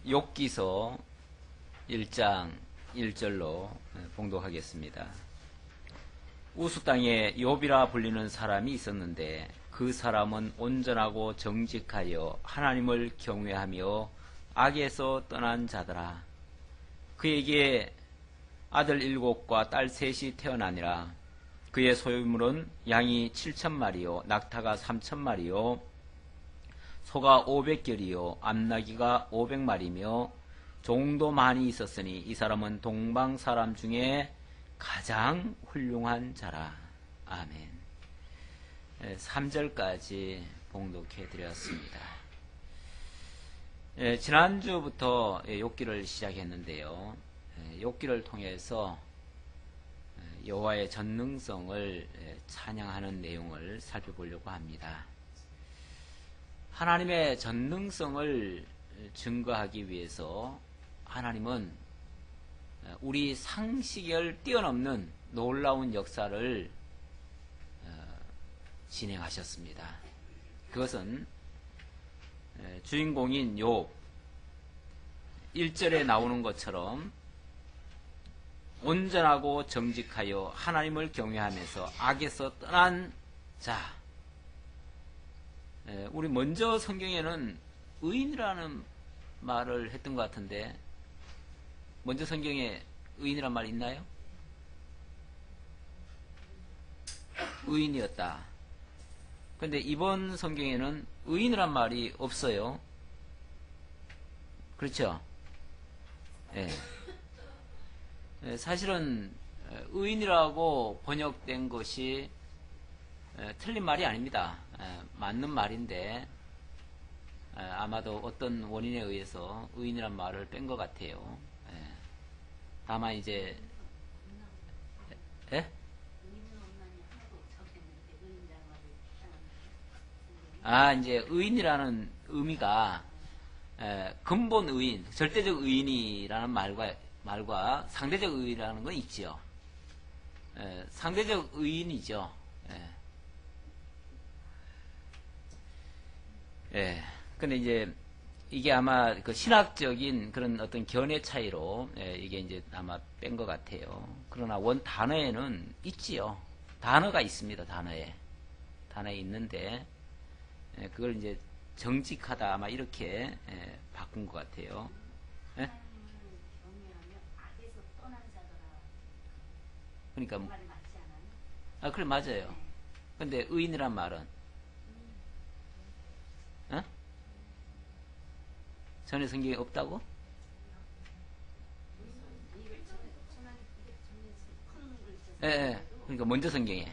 욥기서 1장 1절로 봉독하겠습니다. 우스 땅에 욥이라 불리는 사람이 있었는데 그 사람은 온전하고 정직하여 하나님을 경외하며 악에서 떠난 자더라. 그에게 아들 7과 딸 3이 태어나니라. 그의 소유물은 양이 7,000마리요 낙타가 3,000마리요 소가 500결이요 암나귀가 500마리며 종도 많이 있었으니 이 사람은 동방 사람 중에 가장 훌륭한 자라. 아멘. 3절까지 봉독해 드렸습니다. 지난주부터 욥기를 시작했는데요. 욥기를 통해서 여호와의 전능성을 찬양하는 내용을 살펴보려고 합니다. 하나님의 전능성을 증거하기 위해서 하나님은 우리 상식을 뛰어넘는 놀라운 역사를 진행하셨습니다. 그것은 주인공인 욥 1절에 나오는 것처럼 온전하고 정직하여 하나님을 경외하면서 악에서 떠난 자. 우리 먼저 성경에는 의인이라는 말을 했던 것 같은데 먼저 성경에 의인이란 말 있나요? 의인이었다. 그런데 이번 성경에는 의인이란 말이 없어요. 그렇죠? 사실은 의인이라고 번역된 것이 틀린 말이 아닙니다. 맞는 말인데 아마도 어떤 원인에 의해서 의인이란 말을 뺀 것 같아요. 다만 이제 이제 의인이라는 의미가 근본 의인, 절대적 의인이라는 말과 상대적 의인이라는 건 있지요. 상대적 의인이죠. 근데 이제 이게 아마 그 신학적인 그런 어떤 견해 차이로 이게 이제 아마 뺀 것 같아요. 그러나 원 단어에는 있지요. 단어가 있습니다. 단어에 있는데 그걸 이제 정직하다 아마 이렇게 바꾼 것 같아요. 그러니까 그래 맞아요. 근데 의인이란 말은 전에 성경에 없다고? 그러니까 먼저 성경에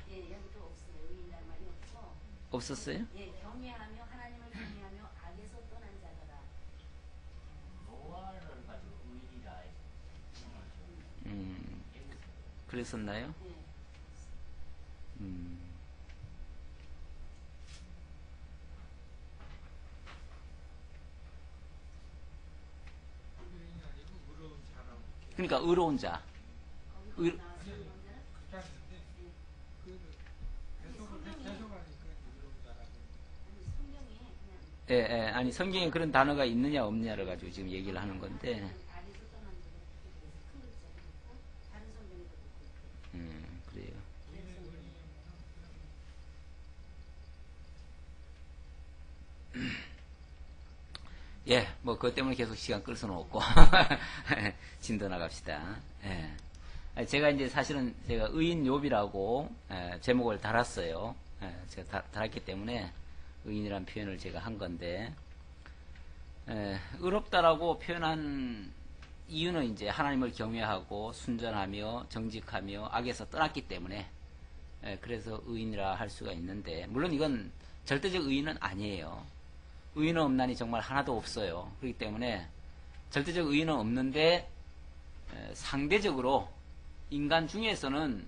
없었어요? 경외하며 하나님을 경외하며 악에서 떠난 자더라. 노아를 가지고 의인이라 그랬었나요? 그러니까 의로운 자. 아니 성경에 그런 단어가 있느냐 없느냐를 가지고 지금 얘기를 하는 건데. 그래요. 뭐 그것 때문에 계속 시간 끌 수는 없고 진도 나갑시다. 제가 이제 사실은 제가 의인 욥이라고 제목을 달았어요. 제가 달았기 때문에 의인이라는 표현을 제가 한 건데 의롭다라고 표현한 이유는 이제 하나님을 경외하고 순전하며 정직하며 악에서 떠났기 때문에 그래서 의인이라 할 수가 있는데 물론 이건 절대적 의인은 아니에요. 의인은 없나니 정말 하나도 없어요. 그렇기 때문에 절대적 의인은 없는데 상대적으로 인간 중에서는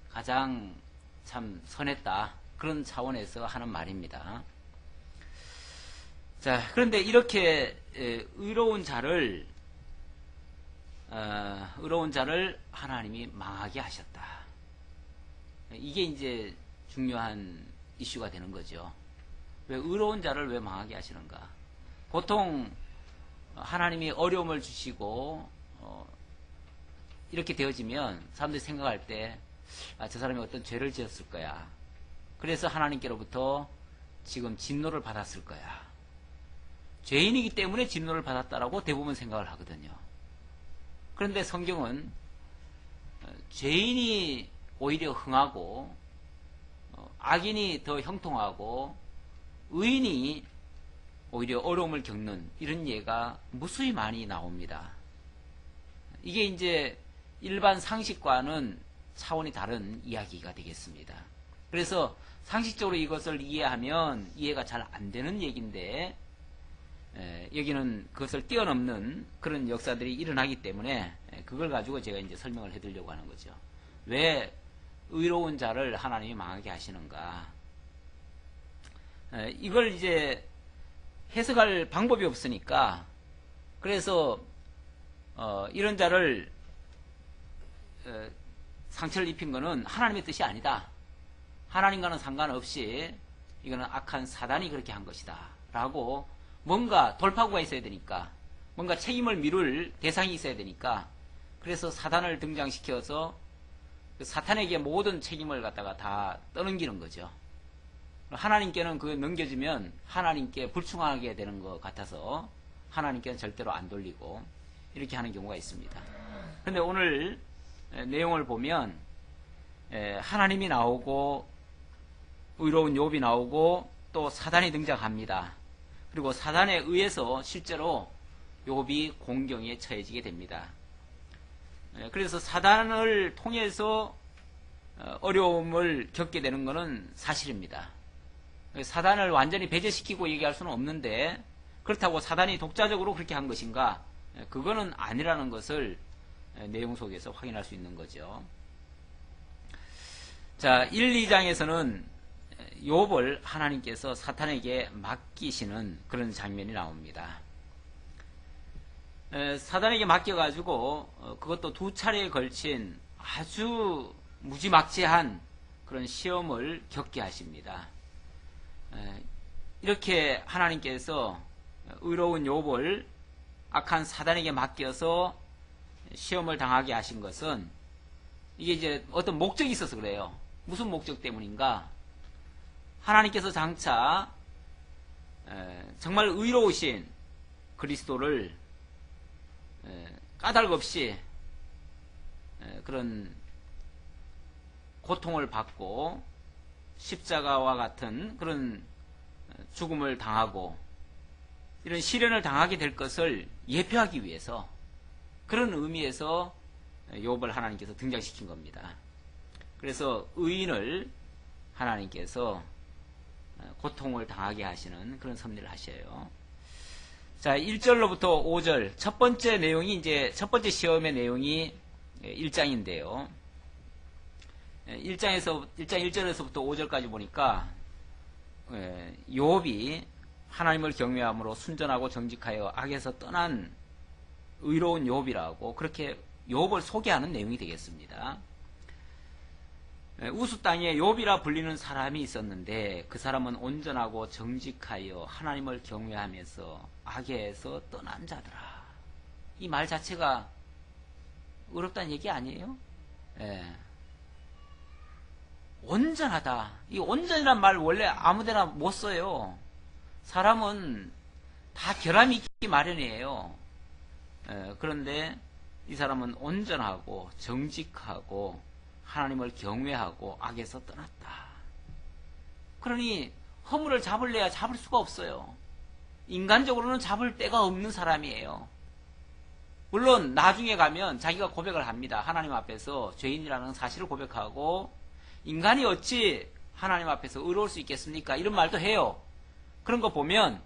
가장 참 선했다. 그런 차원에서 하는 말입니다. 자, 그런데 이렇게 의로운 자를 하나님이 망하게 하셨다. 이게 이제 중요한 이슈가 되는 거죠. 왜 의로운 자를 왜 망하게 하시는가? 보통 하나님이 어려움을 주시고 이렇게 되어지면 사람들이 생각할 때 저 사람이 어떤 죄를 지었을 거야. 그래서 하나님께로부터 지금 진노를 받았을 거야. 죄인이기 때문에 진노를 받았다라고 대부분 생각을 하거든요. 그런데 성경은 죄인이 오히려 흥하고 악인이 더 형통하고 의인이 오히려 어려움을 겪는 이런 예가 무수히 많이 나옵니다. 이게 이제 일반 상식과는 차원이 다른 이야기가 되겠습니다. 그래서 상식적으로 이것을 이해하면 이해가 잘 안 되는 얘기인데 여기는 그것을 뛰어넘는 그런 역사들이 일어나기 때문에 그걸 가지고 제가 이제 설명을 해드리려고 하는 거죠. 왜 의로운 자를 하나님이 망하게 하시는가? 이걸 이제 해석할 방법이 없으니까 그래서 이런 자를 상처를 입힌 것은 하나님의 뜻이 아니다. 하나님과는 상관없이 이거는 악한 사단이 그렇게 한 것이다. 라고 뭔가 돌파구가 있어야 되니까 뭔가 책임을 미룰 대상이 있어야 되니까 그래서 사단을 등장시켜서 그 사탄에게 모든 책임을 갖다가 다 떠넘기는 거죠. 하나님께는 그거 넘겨주면 하나님께 불충하게 되는 것 같아서 하나님께는 절대로 안 돌리고 이렇게 하는 경우가 있습니다. 그런데 오늘 내용을 보면 하나님이 나오고 의로운 욥이 나오고 또 사단이 등장합니다. 그리고 사단에 의해서 실제로 욥이 공경에 처해지게 됩니다. 그래서 사단을 통해서 어려움을 겪게 되는 것은 사실입니다. 사단을 완전히 배제시키고 얘기할 수는 없는데 그렇다고 사단이 독자적으로 그렇게 한 것인가? 그거는 아니라는 것을 내용 속에서 확인할 수 있는 거죠. 자, 1, 2장에서는 욥을 하나님께서 사탄에게 맡기시는 그런 장면이 나옵니다. 사단에게 맡겨가지고 그것도 두 차례에 걸친 아주 무지막지한 그런 시험을 겪게 하십니다. 이렇게 하나님께서 의로운 욥을 악한 사단에게 맡겨서 시험을 당하게 하신 것은 이게 이제 어떤 목적이 있어서 그래요. 무슨 목적 때문인가? 하나님께서 장차 정말 의로우신 그리스도를 까닭 없이 그런 고통을 받고 십자가와 같은 그런 죽음을 당하고 이런 시련을 당하게 될 것을 예표하기 위해서 그런 의미에서 욥을 하나님께서 등장시킨 겁니다. 그래서 의인을 하나님께서 고통을 당하게 하시는 그런 섭리를 하셔요. 자, 1절로부터 5절 첫 번째 내용이 이제 첫 번째 시험의 내용이 1장인데요. 1장 1절에서부터 5절까지 보니까 욥이 하나님을 경외함으로 순전하고 정직하여 악에서 떠난 의로운 욥이라고 그렇게 욥을 소개하는 내용이 되겠습니다. 우스 땅에 욥이라 불리는 사람이 있었는데 그 사람은 온전하고 정직하여 하나님을 경외하면서 악에서 떠난 자더라. 이 말 자체가 어렵다는 얘기 아니에요? 온전하다. 이 온전이란 말 원래 아무데나 못 써요. 사람은 다 결함이 있기 마련이에요. 그런데 이 사람은 온전하고 정직하고 하나님을 경외하고 악에서 떠났다. 그러니 허물을 잡을래야 잡을 수가 없어요. 인간적으로는 잡을 데가 없는 사람이에요. 물론 나중에 가면 자기가 고백을 합니다. 하나님 앞에서 죄인이라는 사실을 고백하고 인간이 어찌 하나님 앞에서 의로울 수 있겠습니까? 이런 말도 해요. 그런 거 보면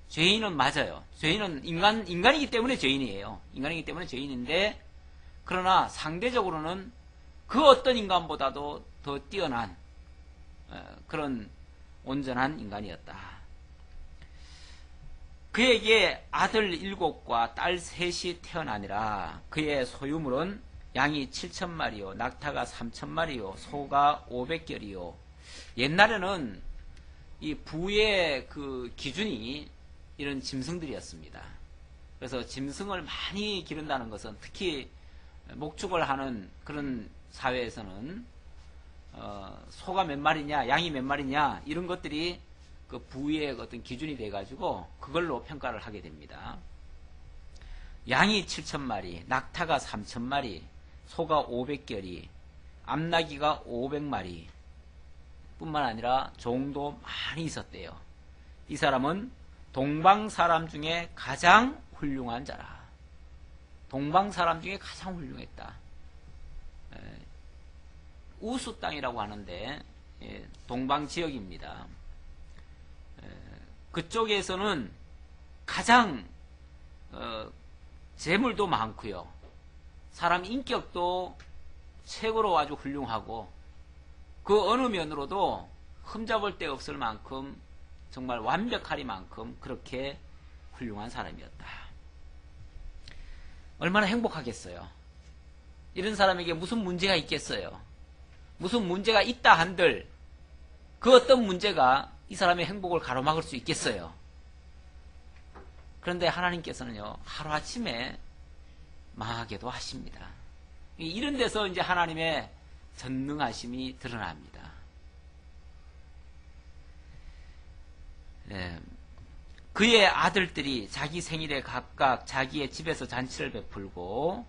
죄인은 맞아요. 죄인은 인간이기 때문에 죄인이에요. 인간이기 때문에 죄인인데 그러나 상대적으로는 그 어떤 인간보다도 더 뛰어난 그런 온전한 인간이었다. 그에게 아들 7과 딸 3이 태어나니라. 그의 소유물은 양이 7,000마리요 낙타가 3,000마리요 소가 500결이요. 옛날에는 이 부의 그 기준이 이런 짐승들이었습니다. 그래서 짐승을 많이 기른다는 것은 특히 목축을 하는 그런 사회에서는 소가 몇 마리냐, 양이 몇 마리냐 이런 것들이 그 부의 어떤 기준이 돼가지고 그걸로 평가를 하게 됩니다. 양이 7,000마리, 낙타가 3,000마리, 소가 500결이, 암나귀가 500마리 뿐만 아니라 종도 많이 있었대요. 이 사람은 동방 사람 중에 가장 훌륭한 자라. 동방 사람 중에 가장 훌륭했다. 우수 땅이라고 하는데 동방 지역입니다. 그쪽에서는 가장 재물도 많고요. 사람 인격도 최고로 아주 훌륭하고 그 어느 면으로도 흠잡을 데 없을 만큼 정말 완벽하리만큼 그렇게 훌륭한 사람이었다. 얼마나 행복하겠어요. 이런 사람에게 무슨 문제가 있겠어요. 무슨 문제가 있다 한들 그 어떤 문제가 이 사람의 행복을 가로막을 수 있겠어요. 그런데 하나님께서는요, 하루아침에 망하게도 하십니다. 이런 데서 이제 하나님의 전능하심이 드러납니다. 그의 아들들이 자기 생일에 각각 자기의 집에서 잔치를 베풀고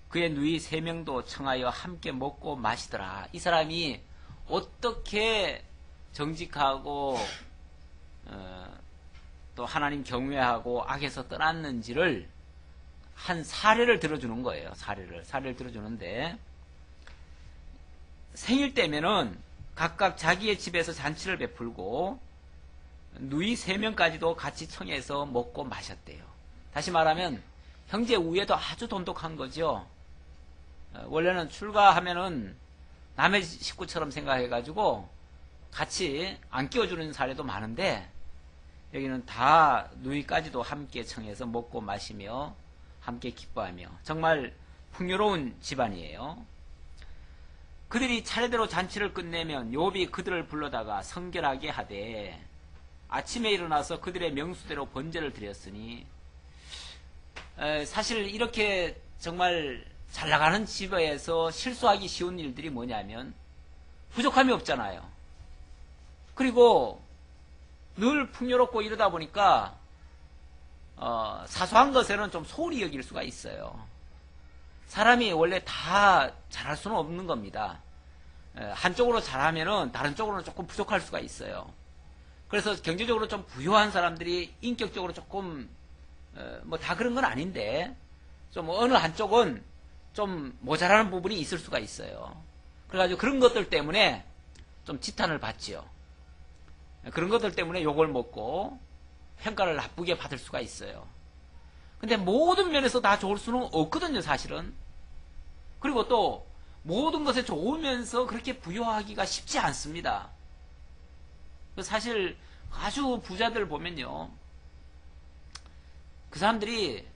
그의 누이 3명도 청하여 함께 먹고 마시더라. 이 사람이 어떻게 정직하고 또 하나님 경외하고 악에서 떠났는지를 한 사례를 들어주는 거예요. 사례를 들어주는데 생일 때면은 각각 자기의 집에서 잔치를 베풀고 누이 3명까지도 같이 청해서 먹고 마셨대요. 다시 말하면 형제 우애도 아주 돈독한 거죠. 원래는 출가하면은 남의 식구처럼 생각해가지고 같이 안 끼워주는 사례도 많은데 여기는 다 누이까지도 함께 청해서 먹고 마시며 함께 기뻐하며 정말 풍요로운 집안이에요. 그들이 차례대로 잔치를 끝내면 욥이 그들을 불러다가 성결하게 하되 아침에 일어나서 그들의 명수대로 번제를 드렸으니 사실 이렇게 정말 잘 나가는 집에서 실수하기 쉬운 일들이 뭐냐면 부족함이 없잖아요. 그리고 늘 풍요롭고 이러다 보니까 사소한 것에는 좀 소홀히 여길 수가 있어요. 사람이 원래 다 잘할 수는 없는 겁니다. 한쪽으로 잘하면은 다른 쪽으로는 조금 부족할 수가 있어요. 그래서 경제적으로 좀 부유한 사람들이 인격적으로 조금 뭐 다 그런 건 아닌데 좀 어느 한쪽은 좀 모자라는 부분이 있을 수가 있어요. 그래가지고 그런 것들 때문에 좀 지탄을 받지요. 그런 것들 때문에 욕을 먹고 평가를 나쁘게 받을 수가 있어요. 근데 모든 면에서 다 좋을 수는 없거든요, 사실은. 그리고 또 모든 것에 좋으면서 그렇게 부유하기가 쉽지 않습니다. 사실 아주 부자들 보면요, 그 사람들이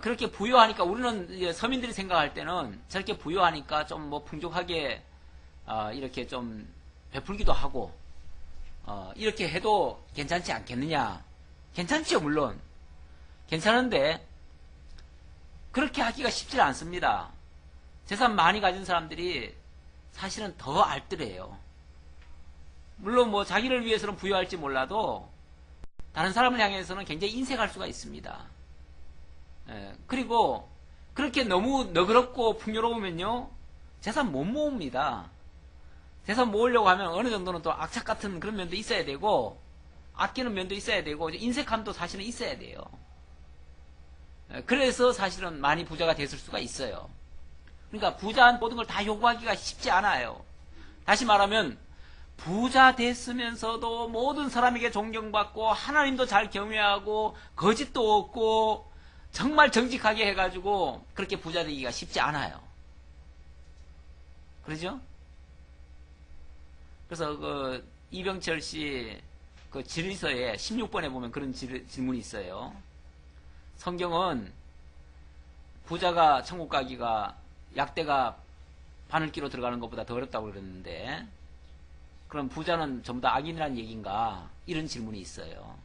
그렇게 부유하니까 우리는 이제 서민들이 생각할 때는 저렇게 부유하니까 좀 뭐 풍족하게 이렇게 좀 베풀기도 하고 이렇게 해도 괜찮지 않겠느냐. 괜찮지요, 물론. 괜찮은데 그렇게 하기가 쉽지 않습니다. 재산 많이 가진 사람들이 사실은 더 알뜰해요. 물론 뭐 자기를 위해서는 부유할지 몰라도 다른 사람을 향해서는 굉장히 인색할 수가 있습니다. 그리고 그렇게 너무 너그럽고 풍요로우면요, 재산 못 모읍니다. 재산 모으려고 하면 어느 정도는 또 악착 같은 그런 면도 있어야 되고 아끼는 면도 있어야 되고 인색함도 사실은 있어야 돼요. 그래서 사실은 많이 부자가 됐을 수가 있어요. 그러니까 부자한 모든 걸 다 요구하기가 쉽지 않아요. 다시 말하면 부자 됐으면서도 모든 사람에게 존경받고 하나님도 잘 경외하고 거짓도 없고 정말 정직하게 해가지고 그렇게 부자 되기가 쉽지 않아요. 그러죠? 그래서 그 이병철 씨 그 질서에 16번에 보면 그런 질문이 있어요. 성경은 부자가 천국 가기가 약대가 바늘기로 들어가는 것보다 더 어렵다고 그랬는데 그럼 부자는 전부 다 악인이라는 얘기인가? 이런 질문이 있어요.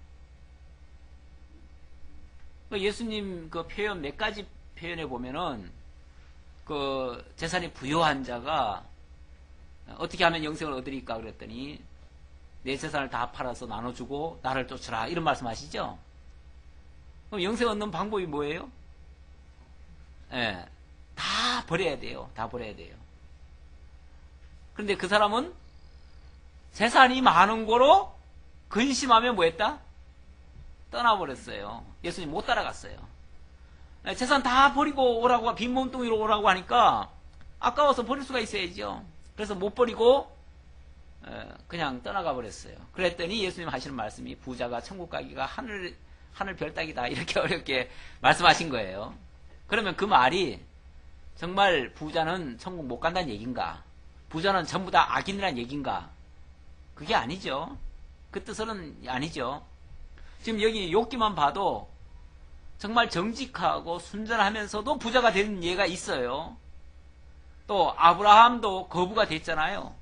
그 예수님 그 표현 몇 가지 표현해 보면은 그 재산이 부유한 자가 어떻게 하면 영생을 얻으리까 그랬더니 내 재산을 다 팔아서 나눠주고 나를 쫓으라 이런 말씀하시죠. 그럼 영생 얻는 방법이 뭐예요? 예, 다 버려야 돼요. 다 버려야 돼요. 그런데 그 사람은 재산이 많은 거로 근심하며 뭐 했다? 떠나버렸어요. 예수님 못 따라갔어요. 재산 다 버리고 오라고, 빈 몸뚱이로 오라고 하니까 아까워서 버릴 수가 있어야죠. 그래서 못 버리고 그냥 떠나가 버렸어요. 그랬더니 예수님 하시는 말씀이 부자가 천국 가기가 하늘 별 따기다 이렇게 어렵게 말씀하신 거예요. 그러면 그 말이 정말 부자는 천국 못 간다는 얘기인가? 부자는 전부 다 악인이라는 얘기인가? 그게 아니죠. 그 뜻은 아니죠. 지금 여기 욥기만 봐도 정말 정직하고 순전하면서도 부자가 되는 예가 있어요. 또 아브라함도 거부가 됐잖아요.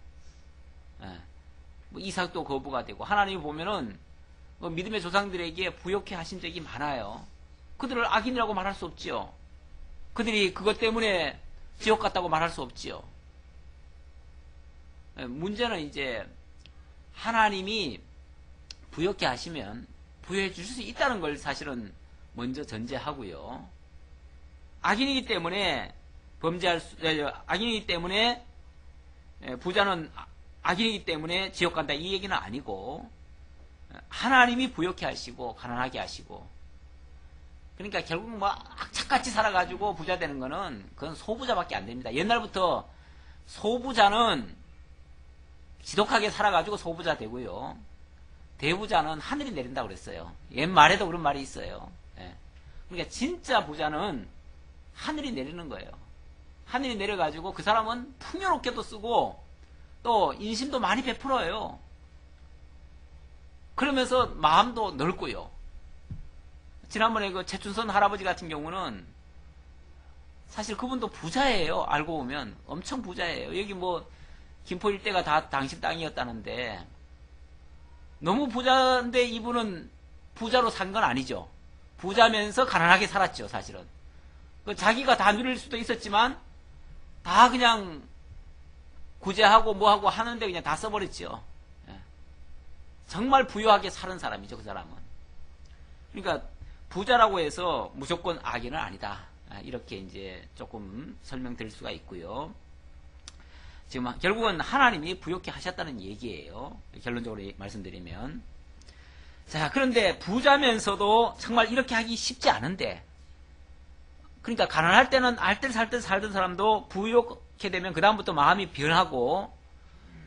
뭐 이삭도 거부가 되고 하나님이 보면은 믿음의 조상들에게 부욕해 하신 적이 많아요. 그들을 악인이라고 말할 수 없지요. 그들이 그것 때문에 지옥 갔다고 말할 수 없지요. 문제는 이제 하나님이 부욕해 하시면 부여해 주실 수 있다는 걸 사실은 먼저 전제하고요. 악인이기 때문에 악인이기 때문에 부자는 악인이기 때문에 지옥 간다 이 얘기는 아니고 하나님이 부욕해 하시고 가난하게 하시고 그러니까 결국 뭐 악착같이 살아가지고 부자 되는 거는 그건 소부자밖에 안 됩니다. 옛날부터 소부자는 지독하게 살아가지고 소부자 되고요. 대부자는 하늘이 내린다고 그랬어요. 옛말에도 그런 말이 있어요. 그러니까 진짜 부자는 하늘이 내리는 거예요. 하늘이 내려가지고 그 사람은 풍요롭게도 쓰고 또 인심도 많이 베풀어요. 그러면서 마음도 넓고요. 지난번에 그 최춘선 할아버지 같은 경우는 사실 그분도 부자예요. 알고 보면 엄청 부자예요. 여기 뭐 김포 일대가 다 당신 땅이었다는데 너무 부자인데 이분은 부자로 산 건 아니죠. 부자면서 가난하게 살았죠. 사실은 자기가 다 누릴 수도 있었지만 다 그냥 구제하고 뭐하고 하는데 그냥 다 써버렸죠. 정말 부유하게 사는 사람이죠. 그 사람은. 그러니까 부자라고 해서 무조건 악인은 아니다. 이렇게 이제 조금 설명드릴 수가 있고요. 지금 결국은 하나님이 부욕해 하셨다는 얘기예요. 결론적으로 말씀드리면. 자, 그런데 부자면서도 정말 이렇게 하기 쉽지 않은데, 그러니까 가난할 때는 알뜰살뜰 살던 사람도 부욕해 되면 그 다음부터 마음이 변하고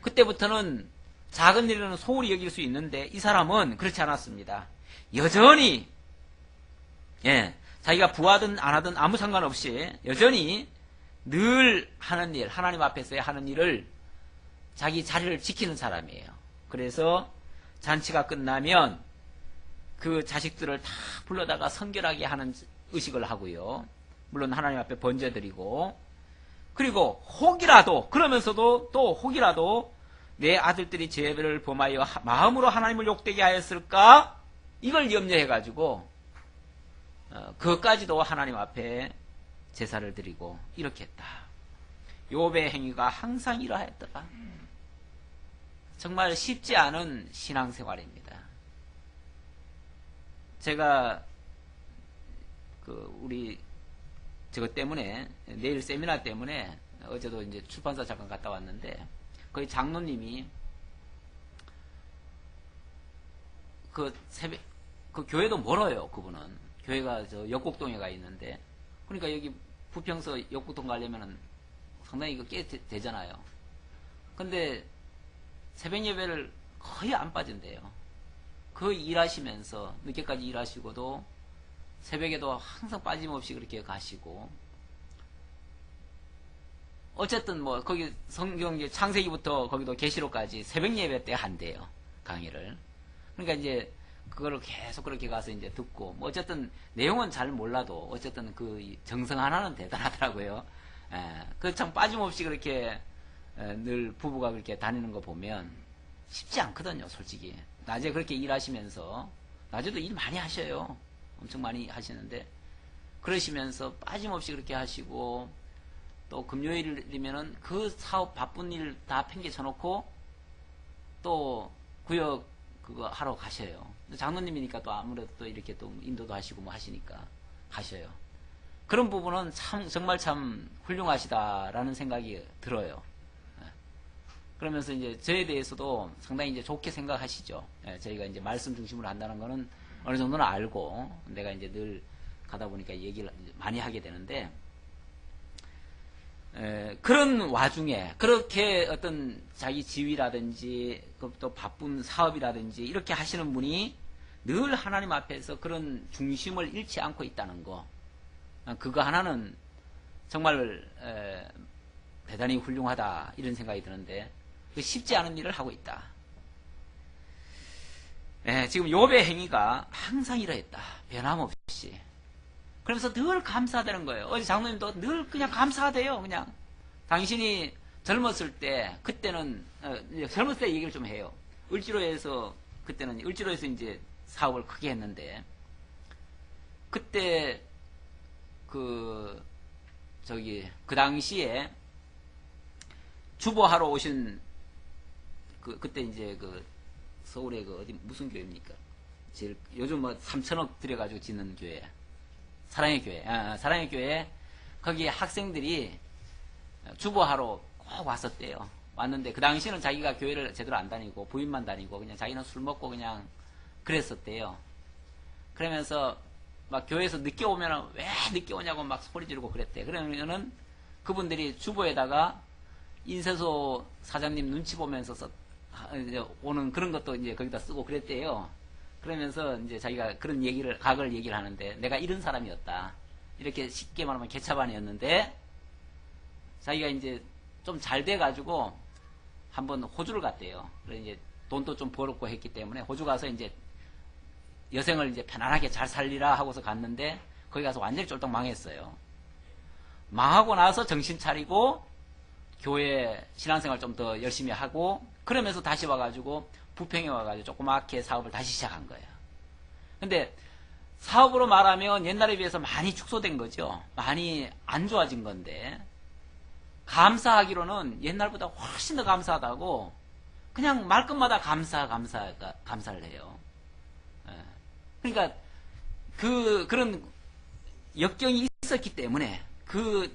그때부터는 작은 일에는 소홀히 여길 수 있는데 이 사람은 그렇지 않았습니다. 여전히 자기가 부하든 안 하든 아무 상관없이 여전히 늘 하는 일, 하나님 앞에서의 하는 일을 자기 자리를 지키는 사람이에요. 그래서 잔치가 끝나면 그 자식들을 다 불러다가 성결하게 하는 의식을 하고요. 물론 하나님 앞에 번제드리고, 그리고 혹이라도, 그러면서도 또 혹이라도 내 아들들이 죄를 범하여 마음으로 하나님을 욕되게 하였을까? 이걸 염려해가지고 그것까지도 하나님 앞에 제사를 드리고 이렇게 했다. 욥의 행위가 항상 이러하였더라. 정말 쉽지 않은 신앙생활입니다. 제가 우리 저것 때문에 내일 세미나 때문에 어제도 이제 출판사 잠깐 갔다 왔는데 거기 장로님이 그 교회도 멀어요. 그분은 교회가 저 역곡동에 가 있는데 그러니까 여기 부평서 역곡동 가려면은 상당히 이거 꽤 되잖아요. 근데 새벽 예배를 거의 안 빠진대요. 거의 일하시면서 늦게까지 일하시고도 새벽에도 항상 빠짐없이 그렇게 가시고 어쨌든 뭐 거기 성경 창세기부터 거기도 계시록까지 새벽 예배 때 한대요. 강의를. 그러니까 이제 그거를 계속 그렇게 가서 이제 듣고 뭐 어쨌든 내용은 잘 몰라도 어쨌든 그 정성 하나는 대단하더라고요. 그 참 빠짐없이 그렇게 늘 부부가 그렇게 다니는 거 보면 쉽지 않거든요. 솔직히 낮에 그렇게 일하시면서 낮에도 일 많이 하셔요. 엄청 많이 하시는데, 그러시면서 빠짐없이 그렇게 하시고, 또 금요일이면은 그 사업 바쁜 일 다 팽개쳐 놓고 또 구역 그거 하러 가셔요. 장로님이니까 또 아무래도 또 이렇게 또 인도도 하시고 뭐 하시니까 가셔요. 그런 부분은 참 정말 참 훌륭하시다라는 생각이 들어요. 그러면서 이제 저에 대해서도 상당히 이제 좋게 생각하시죠. 저희가 이제 말씀 중심으로 한다는 거는 어느 정도는 알고, 내가 이제 늘 가다 보니까 얘기를 많이 하게 되는데, 그런 와중에 그렇게 어떤 자기 지위라든지 또 바쁜 사업이라든지 이렇게 하시는 분이 늘 하나님 앞에서 그런 중심을 잃지 않고 있다는 거, 그거 하나는 정말 대단히 훌륭하다 이런 생각이 드는데, 쉽지 않은 일을 하고 있다. 지금 욥의 행위가 항상 이러했다. 변함없이. 그러면서 늘 감사하다는 거예요. 어제 장로님도 늘 그냥 감사하대요. 그냥 당신이 젊었을 때, 그때는 젊었을 때 얘기를 좀 해요. 을지로에서, 그때는 을지로에서 이제 사업을 크게 했는데, 그때 그 당시에 주보하러 오신 그때 이제 서울에 어디 무슨 교회입니까? 제일 요즘 뭐 3천억 들여가지고 짓는 교회, 사랑의 교회. 사랑의 교회, 거기 학생들이 주보하러 꼭 왔었대요. 왔는데 그 당시에는 자기가 교회를 제대로 안 다니고 부인만 다니고 그냥 자기는 술 먹고 그냥 그랬었대요. 그러면서 막 교회에서 늦게 오면은 왜 늦게 오냐고 막 소리 지르고 그랬대. 그러면은 그분들이 주보에다가 인쇄소 사장님 눈치 보면서 오는 그런 것도 이제 거기다 쓰고 그랬대요. 그러면서 이제 자기가 그런 과거를 얘기를 하는데, 내가 이런 사람이었다. 이렇게 쉽게 말하면 개차반이었는데, 자기가 이제 좀 잘 돼가지고 한번 호주를 갔대요. 그래서 이제 돈도 좀 벌었고 했기 때문에 호주 가서 이제 여생을 이제 편안하게 잘 살리라 하고서 갔는데, 거기 가서 완전히 쫄딱 망했어요. 망하고 나서 정신 차리고 교회 신앙생활 좀 더 열심히 하고, 그러면서 다시 와가지고 부평에 와가지고 조그맣게 사업을 다시 시작한 거예요. 근데 사업으로 말하면 옛날에 비해서 많이 축소된 거죠. 많이 안 좋아진 건데, 감사하기로는 옛날보다 훨씬 더 감사하다고 그냥 말끝마다 감사를 해요. 그러니까 그런 역경이 있었기 때문에,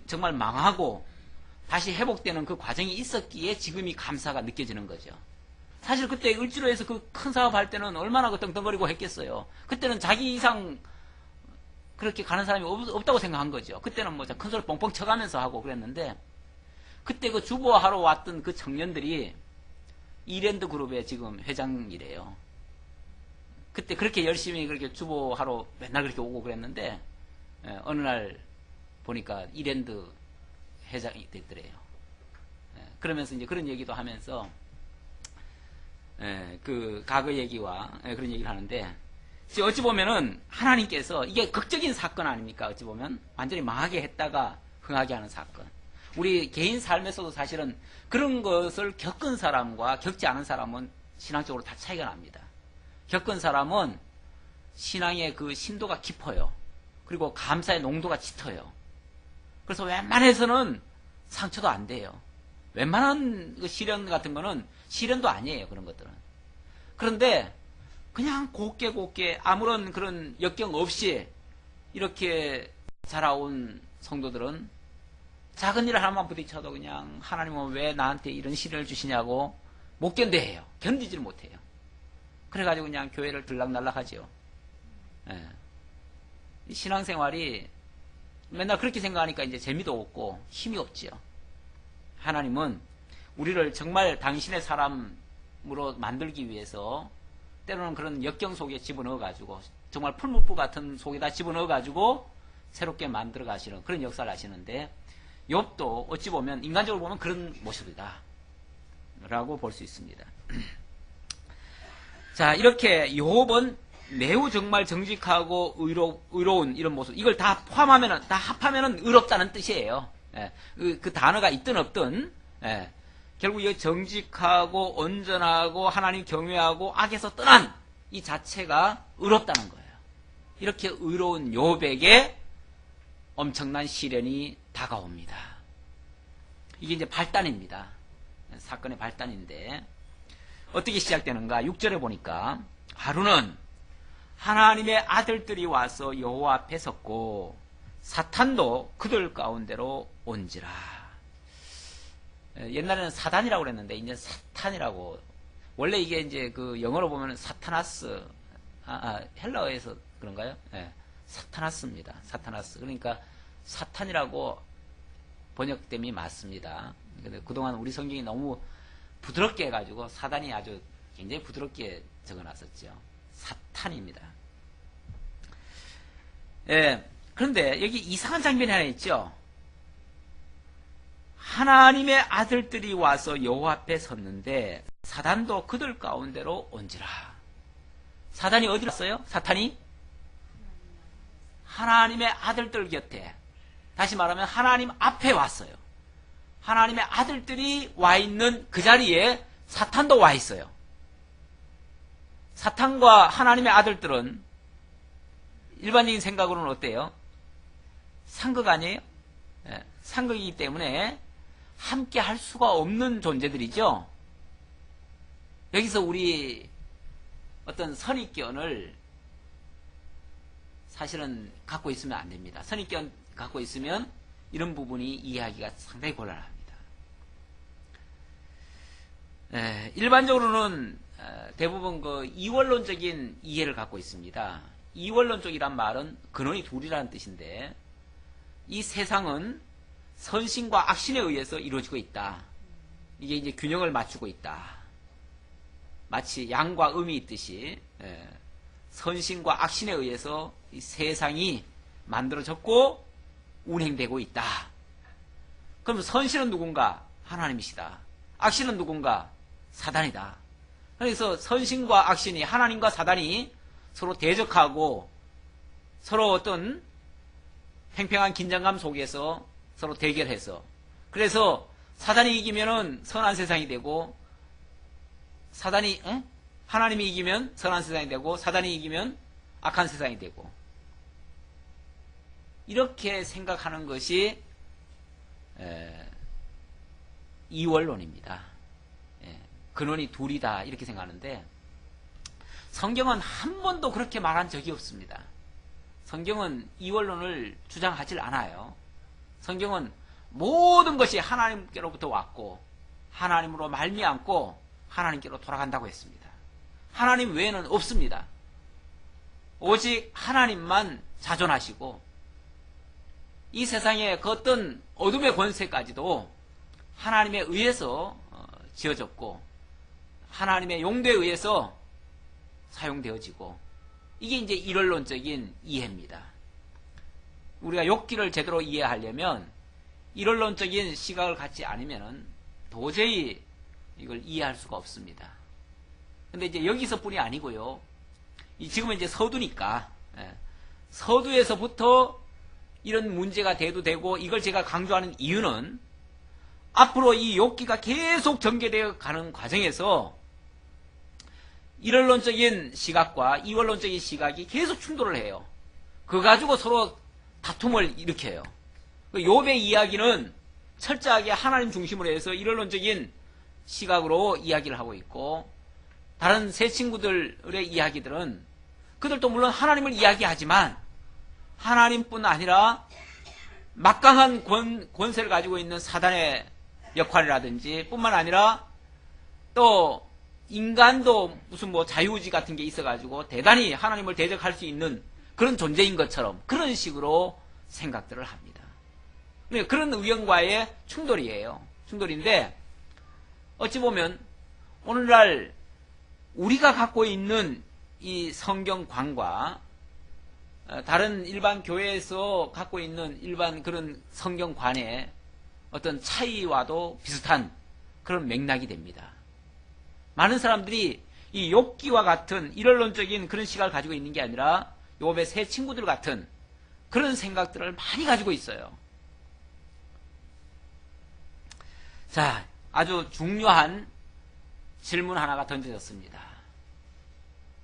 정말 망하고 다시 회복되는 그 과정이 있었기에 지금이 감사가 느껴지는 거죠. 사실 그때 을지로에서 그 큰 사업 할 때는 얼마나 떵떵거리고 했겠어요. 그때는 자기 이상 그렇게 가는 사람이 없다고 생각한 거죠. 그때는 뭐 큰 소리 뻥뻥 쳐가면서 하고 그랬는데, 그때 그 주보하러 왔던 그 청년들이 이랜드 그룹의 지금 회장이래요. 그때 그렇게 열심히 그렇게 주보하러 맨날 그렇게 오고 그랬는데, 어느 날 보니까 이랜드 회장이 됐더래요. 그러면서 이제 그런 얘기도 하면서, 그 과거 얘기와 그런 얘기를 하는데, 어찌 보면은 하나님께서, 이게 극적인 사건 아닙니까? 어찌 보면 완전히 망하게 했다가 흥하게 하는 사건. 우리 개인 삶에서도 사실은 그런 것을 겪은 사람과 겪지 않은 사람은 신앙적으로 다 차이가 납니다. 겪은 사람은 신앙의 그 신도가 깊어요. 그리고 감사의 농도가 짙어요. 그래서 웬만해서는 상처도 안 돼요. 웬만한 그 시련 같은 거는 시련도 아니에요. 그런 것들은. 그런데 그냥 곱게 아무런 그런 역경 없이 이렇게 자라온 성도들은 작은 일 하나만 부딪혀도 그냥 하나님은 왜 나한테 이런 시련을 주시냐고 못 견뎌해요. 견디지를 못해요. 그래가지고 그냥 교회를 들락날락하죠. 신앙생활이 맨날 그렇게 생각하니까 이제 재미도 없고 힘이 없지요. 하나님은 우리를 정말 당신의 사람으로 만들기 위해서 때로는 그런 역경 속에 집어넣어가지고, 정말 풀무불 같은 속에다 집어넣어가지고 새롭게 만들어 가시는 그런 역사를 하시는데, 욥도 어찌 보면 인간적으로 보면 그런 모습이다 라고 볼 수 있습니다. 자, 이렇게 욥은 매우 정말 정직하고 의로운 이런 모습, 이걸 다 포함하면은, 다 합하면은 의롭다는 뜻이에요. 그 단어가 있든 없든, 결국 이 정직하고 온전하고 하나님 경외하고 악에서 떠난 이 자체가 의롭다는 거예요. 이렇게 의로운 욥에게 엄청난 시련이 다가옵니다. 이게 이제 발단입니다. 사건의 발단인데 어떻게 시작되는가? 6절에 보니까 하루는 하나님의 아들들이 와서 여호와 앞에 섰고 사탄도 그들 가운데로 온지라. 옛날에는 사단이라고 그랬는데 이제 사탄이라고. 원래 이게 이제 그 영어로 보면 사타나스, 헬라어에서 그런가요? 네, 사타나스입니다. 사타나스. 그러니까 사탄이라고 번역됨이 맞습니다. 근데 그동안 우리 성경이 너무 부드럽게 해가지고 사단이 아주 굉장히 부드럽게 적어놨었죠. 사탄입니다. 예, 그런데 여기 이상한 장면이 하나 있죠. 하나님의 아들들이 와서 여호와 앞에 섰는데 사단도 그들 가운데로 온지라. 사단이 어디로 왔어요? 사탄이 하나님의 아들들 곁에, 다시 말하면 하나님 앞에 왔어요. 하나님의 아들들이 와 있는 그 자리에 사탄도 와 있어요. 사탄과 하나님의 아들들은 일반적인 생각으로는 어때요? 상극 아니에요? 네, 상극이기 때문에 함께 할 수가 없는 존재들이죠. 여기서 우리 어떤 선입견을 사실은 갖고 있으면 안 됩니다. 선입견 갖고 있으면 이런 부분이 이해하기가 상당히 곤란합니다. 일반적으로는 대부분 그 이원론적인 이해를 갖고 있습니다. 이원론적이란 말은 근원이 둘이라는 뜻인데 이 세상은 선신과 악신에 의해서 이루어지고 있다. 이게 이제 균형을 맞추고 있다. 마치 양과 음이 있듯이 선신과 악신에 의해서 이 세상이 만들어졌고 운행되고 있다. 그럼 선신은 누군가? 하나님이시다. 악신은 누군가? 사단이다. 그래서 선신과 악신이, 하나님과 사단이 서로 대적하고 서로 어떤 팽팽한 긴장감 속에서 서로 대결해서, 그래서 사단이 이기면은 선한 세상이 되고 하나님이 이기면 선한 세상이 되고 사단이 이기면 악한 세상이 되고, 이렇게 생각하는 것이 이원론입니다. 근원이 둘이다 이렇게 생각하는데 성경은 한 번도 그렇게 말한 적이 없습니다. 성경은 이원론을 주장하지 않아요. 성경은 모든 것이 하나님께로부터 왔고 하나님으로 말미암고 하나님께로 돌아간다고 했습니다. 하나님 외에는 없습니다. 오직 하나님만 자존하시고 이 세상의 그 어떤 어둠의 권세까지도 하나님에 의해서 지어졌고 하나님의 용도에 의해서 사용되어지고, 이게 이제 일원론적인 이해입니다. 우리가 욥기를 제대로 이해하려면 일원론적인 시각을 갖지 않으면 도저히 이걸 이해할 수가 없습니다. 근데 이제 여기서뿐이 아니고요. 지금은 이제 서두니까 서두에서부터 이런 문제가 대두되고, 이걸 제가 강조하는 이유는 앞으로 이 욥기가 계속 전개되어 가는 과정에서 일원론적인 시각과 이원론적인 시각이 계속 충돌을 해요. 그거 가지고 서로 다툼을 일으켜요. 욥의 이야기는 철저하게 하나님 중심으로 해서 일원론적인 시각으로 이야기를 하고 있고, 다른 세 친구들의 이야기들은 그들도 물론 하나님을 이야기하지만 하나님뿐 아니라 막강한 권세를 가지고 있는 사단의 역할이라든지 뿐만 아니라 또 인간도 무슨 뭐 자유의지 같은 게 있어가지고 대단히 하나님을 대적할 수 있는 그런 존재인 것처럼 그런 식으로 생각들을 합니다. 그런 의견과의 충돌이에요. 충돌인데 어찌 보면 오늘날 우리가 갖고 있는 이 성경관과 다른 일반 교회에서 갖고 있는 일반 그런 성경관의 어떤 차이와도 비슷한 그런 맥락이 됩니다. 많은 사람들이 이 욥기와 같은 일원론적인 그런 시각을 가지고 있는 게 아니라 욥의 세 친구들 같은 그런 생각들을 많이 가지고 있어요. 자, 아주 중요한 질문 하나가 던져졌습니다.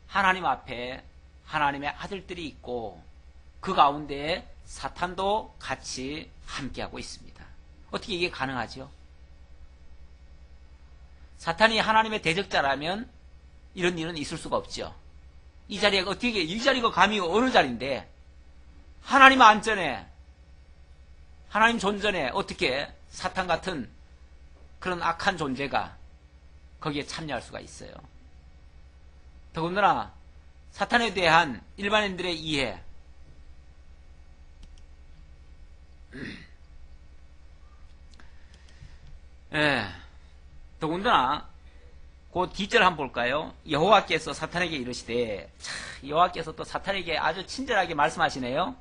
하나님 앞에 하나님의 아들들이 있고 그 가운데에 사탄도 같이 함께하고 있습니다. 어떻게 이게 가능하죠? 사탄이 하나님의 대적자라면 이런 일은 있을 수가 없죠. 이 자리가 어떻게, 이 자리가 감히 어느 자리인데, 하나님 안전에, 하나님 존전에 어떻게 사탄 같은 그런 악한 존재가 거기에 참여할 수가 있어요. 더군다나 사탄에 대한 일반인들의 이해, 더군다나 그 뒷절 한번 볼까요? 여호와께서 사탄에게 이르시되, 여호와께서 또 사탄에게 아주 친절하게 말씀하시네요.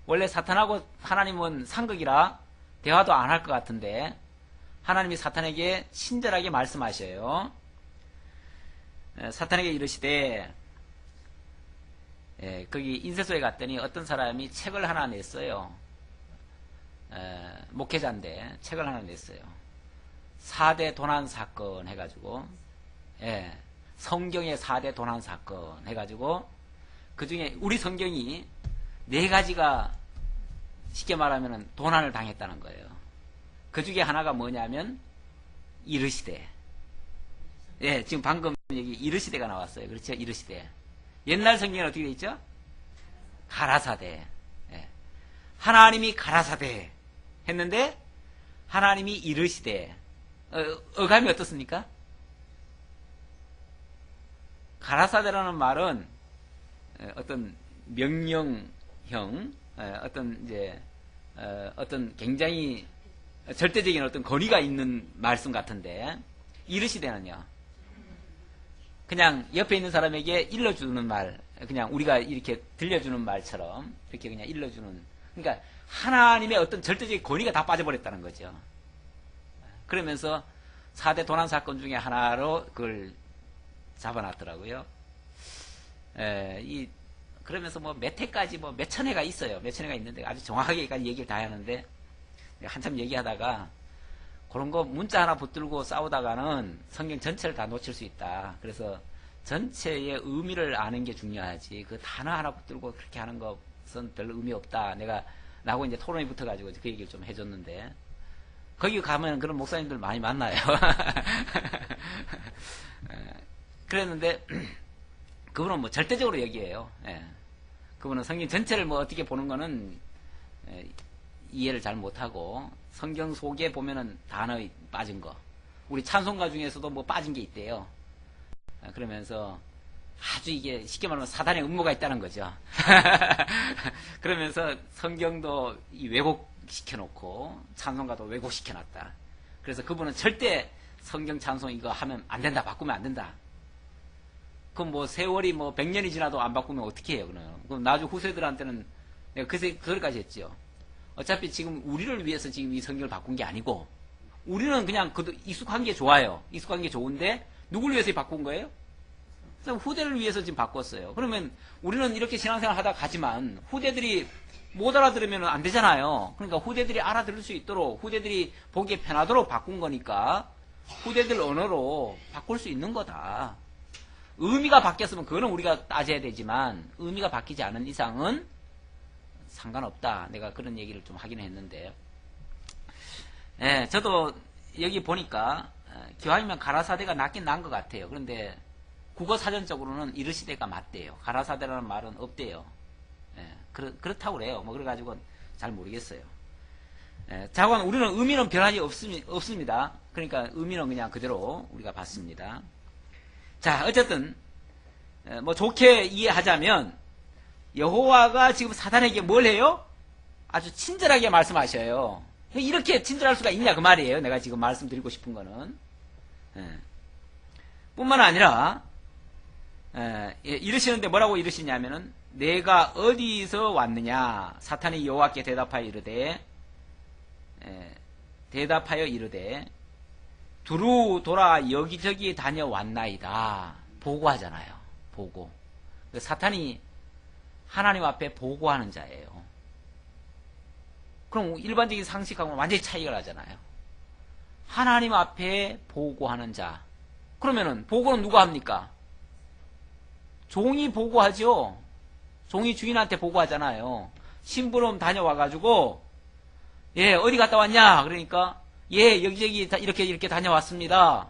원래 사탄하고 하나님은 상극이라 대화도 안 할 것 같은데 하나님이 사탄에게 친절하게 말씀하셔요. 사탄에게 이르시되, 거기 인쇄소에 갔더니 어떤 사람이 책을 하나 냈어요. 목회자인데 책을 하나 냈어요. 4대 도난 사건 해가지고, 성경의 4대 도난 사건 해가지고, 그 중에 우리 성경이 4가지가 쉽게 말하면 도난을 당했다는 거예요. 그 중에 하나가 뭐냐면 이르시되. 지금 방금 여기 이르시되가 나왔어요. 그렇죠? 이르시되. 옛날 성경은 어떻게 되어 있죠? 가라사대. 하나님이 가라사대 했는데 하나님이 이르시되. 어감이 어떻습니까? 가라사대라는 말은 어떤 명령형, 어떤 굉장히 절대적인 어떤 권위가 있는 말씀 같은데, 이르시되는요, 그냥 옆에 있는 사람에게 일러주는 말, 그냥 우리가 이렇게 들려주는 말처럼 이렇게 그냥 일러주는, 그러니까 하나님의 어떤 절대적인 권위가 다 빠져버렸다는 거죠. 그러면서 4대 도난 사건 중에 하나로 그걸 잡아놨더라고요. 그러면서 뭐 몇 회까지 뭐 몇 천 회가 있어요. 몇 천 회가 있는데 아주 정확하게까지 얘기를 다 하는데, 한참 얘기하다가 그런 거 문자 하나 붙들고 싸우다가는 성경 전체를 다 놓칠 수 있다. 그래서 전체의 의미를 아는 게 중요하지, 그 단어 하나 붙들고 그렇게 하는 것은 별 의미 없다. 내가 나하고 이제 토론이 붙어가지고 그 얘기를 좀 해줬는데, 거기 가면 그런 목사님들 많이 만나요. 그랬는데 그분은 뭐 절대적으로 얘기해요. 그분은 성경 전체를 뭐 어떻게 보는 거는 이해를 잘 못하고, 성경 속에 보면은 단어에 빠진 거, 우리 찬송가 중에서도 뭐 빠진 게 있대요. 그러면서 아주 이게 쉽게 말하면 사단의 음모가 있다는 거죠. 그러면서 성경도 왜곡시켜놓고 찬송가도 왜곡시켜놨다. 그래서 그분은 절대 성경 찬송 이거 하면 안 된다, 바꾸면 안 된다. 그럼 뭐 세월이 뭐 100년이 지나도 안 바꾸면 어떻게 해요? 그럼 나중 후세들한테는 내가 그걸까지 했죠. 어차피 지금 우리를 위해서 지금 이 성경을 바꾼 게 아니고, 우리는 그냥 익숙한 게 좋아요. 익숙한 게 좋은데 누굴 위해서 바꾼 거예요? 그래서 후대를 위해서 지금 바꿨어요. 그러면 우리는 이렇게 신앙생활 하다 가지만 후대들이 못 알아들으면 안 되잖아요. 그러니까 후대들이 알아들을 수 있도록, 후대들이 보기에 편하도록 바꾼 거니까 후대들 언어로 바꿀 수 있는 거다. 의미가 바뀌었으면 그거는 우리가 따져야 되지만, 의미가 바뀌지 않은 이상은 상관없다. 내가 그런 얘기를 좀 하긴 했는데, 저도 여기 보니까 기왕이면 가라사대가 낫긴 난 것 같아요. 그런데 국어 사전적으로는 이르시대가 맞대요. 가라사대라는 말은 없대요. 그렇다고 그래요. 뭐 그래가지고 잘 모르겠어요. 자관 우리는 의미는 변하지 없습니다. 그러니까 의미는 그냥 그대로 우리가 봤습니다. 자, 어쨌든 뭐 좋게 이해하자면 여호와가 지금 사단에게 뭘 해요? 아주 친절하게 말씀하셔요. 이렇게 친절할 수가 있냐 그 말이에요. 내가 지금 말씀드리고 싶은 거는. 뿐만 아니라 이르시는데 뭐라고 이르시냐면은, 내가 어디서 왔느냐? 사탄이 여호와께 대답하여 이르되 두루 돌아 여기저기 다녀왔나이다. 보고하잖아요. 보고. 사탄이 하나님 앞에 보고하는 자예요. 그럼 일반적인 상식하고는 완전히 차이가 나잖아요. 하나님 앞에 보고하는 자. 그러면은 보고는 누가 합니까? 종이 보고하죠. 종이 주인한테 보고하잖아요. 심부름 다녀와가지고, 예, 어디 갔다 왔냐? 그러니까, 예, 여기저기 이렇게 다녀왔습니다.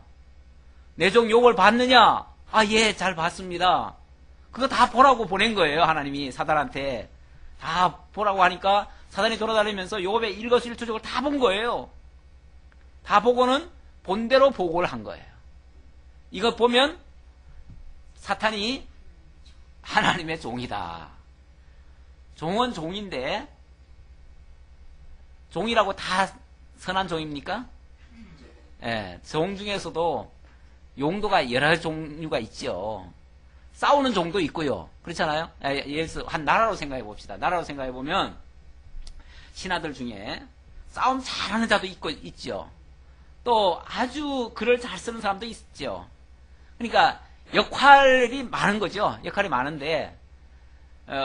내 종 욕을 봤느냐? 아, 예, 잘 봤습니다. 그거 다 보라고 보낸 거예요, 하나님이 사단한테. 다 보라고 하니까 사단이 돌아다니면서 욥의 일거수일투족을 다 본 거예요. 다 보고는 본대로 보고를 한 거예요. 이거 보면 사탄이 하나님의 종이다. 종은 종인데 종이라고 다 선한 종입니까? 예, 종 중에서도 용도가 여러 종류가 있죠. 싸우는 종도 있고요. 그렇잖아요? 예를 들어서 한 나라로 생각해 봅시다. 나라로 생각해 보면 신하들 중에 싸움 잘하는 자도 있죠. 또 아주 글을 잘 쓰는 사람도 있죠. 그러니까 역할이 많은 거죠. 역할이 많은데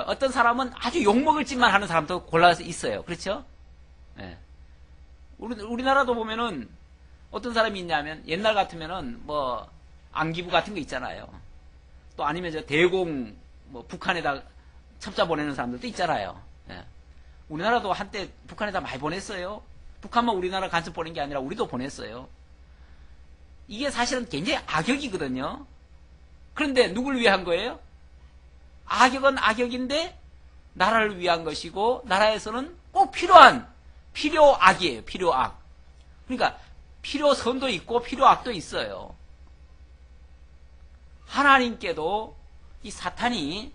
어떤 사람은 아주 욕먹을 짓만 하는 사람도 골라서 있어요. 그렇죠? 예. 우리나라도 보면은 어떤 사람이 있냐면 옛날 같으면은 뭐 안기부 같은 거 있잖아요. 또 아니면 저 대공 뭐 북한에다 첩자 보내는 사람들도 있잖아요. 예. 우리나라도 한때 북한에다 많이 보냈어요. 북한만 우리나라 간첩 보낸 게 아니라 우리도 보냈어요. 이게 사실은 굉장히 악역이거든요. 그런데 누굴 위한 거예요? 악역은 악역인데 나라를 위한 것이고 나라에서는 꼭 필요한 필요악이에요. 필요악. 그러니까 필요선도 있고 필요악도 있어요. 하나님께도 이 사탄이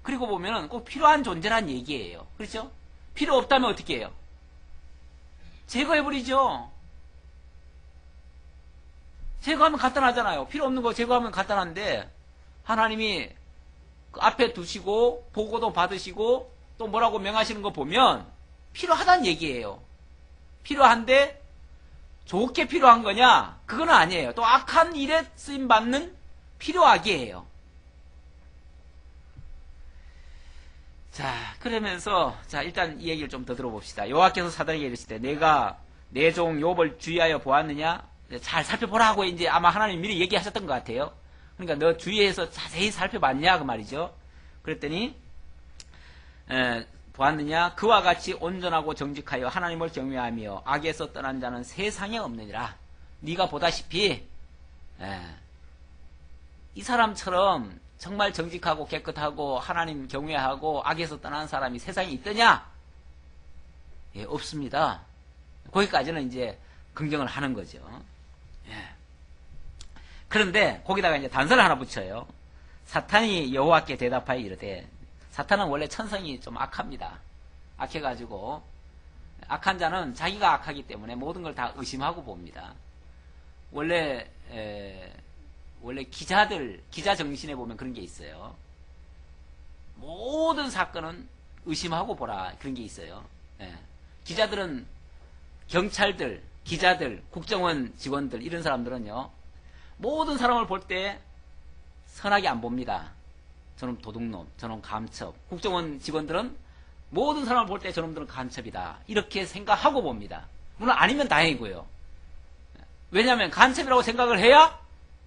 그리고 보면은 꼭 필요한 존재란 얘기예요. 그렇죠? 필요 없다면 어떻게 해요? 제거해버리죠. 제거하면 간단하잖아요. 필요 없는 거 제거하면 간단한데 하나님이 그 앞에 두시고 보고도 받으시고 또 뭐라고 명하시는 거 보면 필요하다는 얘기예요. 필요한데 좋게 필요한 거냐? 그건 아니에요. 또 악한 일에 쓰임받는 필요악이에요. 자, 그러면서 자 일단 이 얘기를 좀 더 들어봅시다. 여호와께서 사단에게 이르시되 내가 내 종 욥을 주의하여 보았느냐? 잘 살펴보라고 이제 아마 하나님 미리 얘기하셨던 것 같아요. 그러니까 너 주위에서 자세히 살펴봤냐 그 말이죠. 그랬더니 보았느냐? 그와 같이 온전하고 정직하여 하나님을 경외하며 악에서 떠난 자는 세상에 없느니라. 네가 보다시피 이 사람처럼 정말 정직하고 깨끗하고 하나님 경외하고 악에서 떠난 사람이 세상에 있더냐? 예, 없습니다. 거기까지는 이제 긍정을 하는 거죠. 예. 그런데 거기다가 이제 단서를 하나 붙여요. 사탄이 여호와께 대답하여 이르되, 사탄은 원래 천성이 좀 악합니다. 악해가지고 악한 자는 자기가 악하기 때문에 모든 걸 다 의심하고 봅니다. 원래 기자 정신에 보면 그런 게 있어요. 모든 사건은 의심하고 보라. 그런 게 있어요. 예. 기자들은 경찰들, 기자들, 국정원 직원들 이런 사람들은요. 모든 사람을 볼 때 선하게 안 봅니다. 저놈 도둑놈, 저놈 간첩. 국정원 직원들은 모든 사람을 볼 때 저놈들은 간첩이다. 이렇게 생각하고 봅니다. 물론 아니면 다행이고요. 왜냐하면 간첩이라고 생각을 해야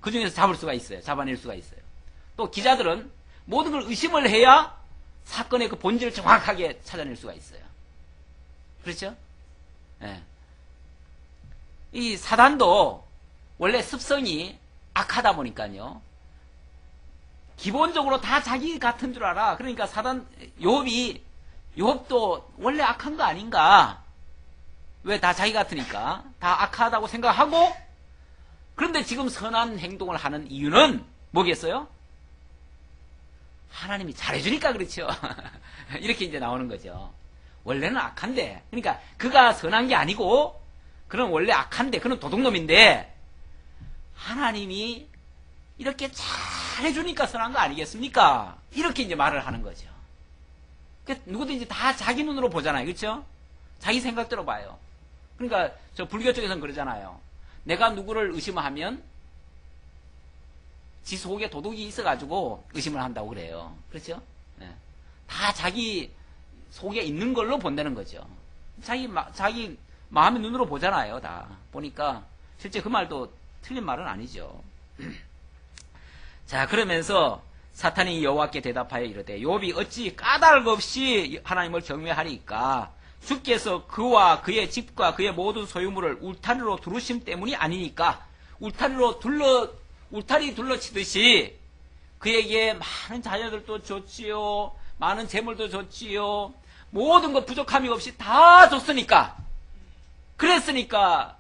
그 중에서 잡을 수가 있어요. 잡아낼 수가 있어요. 또 기자들은 모든 걸 의심을 해야 사건의 그 본질을 정확하게 찾아낼 수가 있어요. 그렇죠? 예. 이 사단도 원래 습성이 악하다 보니까요. 기본적으로 다 자기 같은 줄 알아. 그러니까 욥도 원래 악한 거 아닌가? 왜 다 자기 같으니까 다 악하다고 생각하고, 그런데 지금 선한 행동을 하는 이유는 뭐겠어요? 하나님이 잘해주니까 그렇죠. 이렇게 이제 나오는 거죠. 원래는 악한데, 그러니까 그가 선한 게 아니고 그는 원래 악한데, 그는 도둑놈인데 하나님이 이렇게 잘해주니까 선한 거 아니겠습니까? 이렇게 이제 말을 하는 거죠. 그러니까 누구든지 다 자기 눈으로 보잖아요. 그렇죠? 자기 생각대로 봐요. 그러니까 저 불교 쪽에서는 그러잖아요. 내가 누구를 의심하면 지 속에 도둑이 있어가지고 의심을 한다고 그래요. 그렇죠? 네. 다 자기 속에 있는 걸로 본다는 거죠. 자기 마음의 눈으로 보잖아요. 다 보니까 실제 그 말도 틀린 말은 아니죠. 자, 그러면서 사탄이 여호와께 대답하여 이르되 욥이 어찌 까닭 없이 하나님을 경외하리까? 주께서 그와 그의 집과 그의 모든 소유물을 울타리로 두르심 때문이 아니니까. 울타리 둘러치듯이 그에게 많은 자녀들도 줬지요, 많은 재물도 줬지요, 모든 것 부족함이 없이 다 줬으니까, 그랬으니까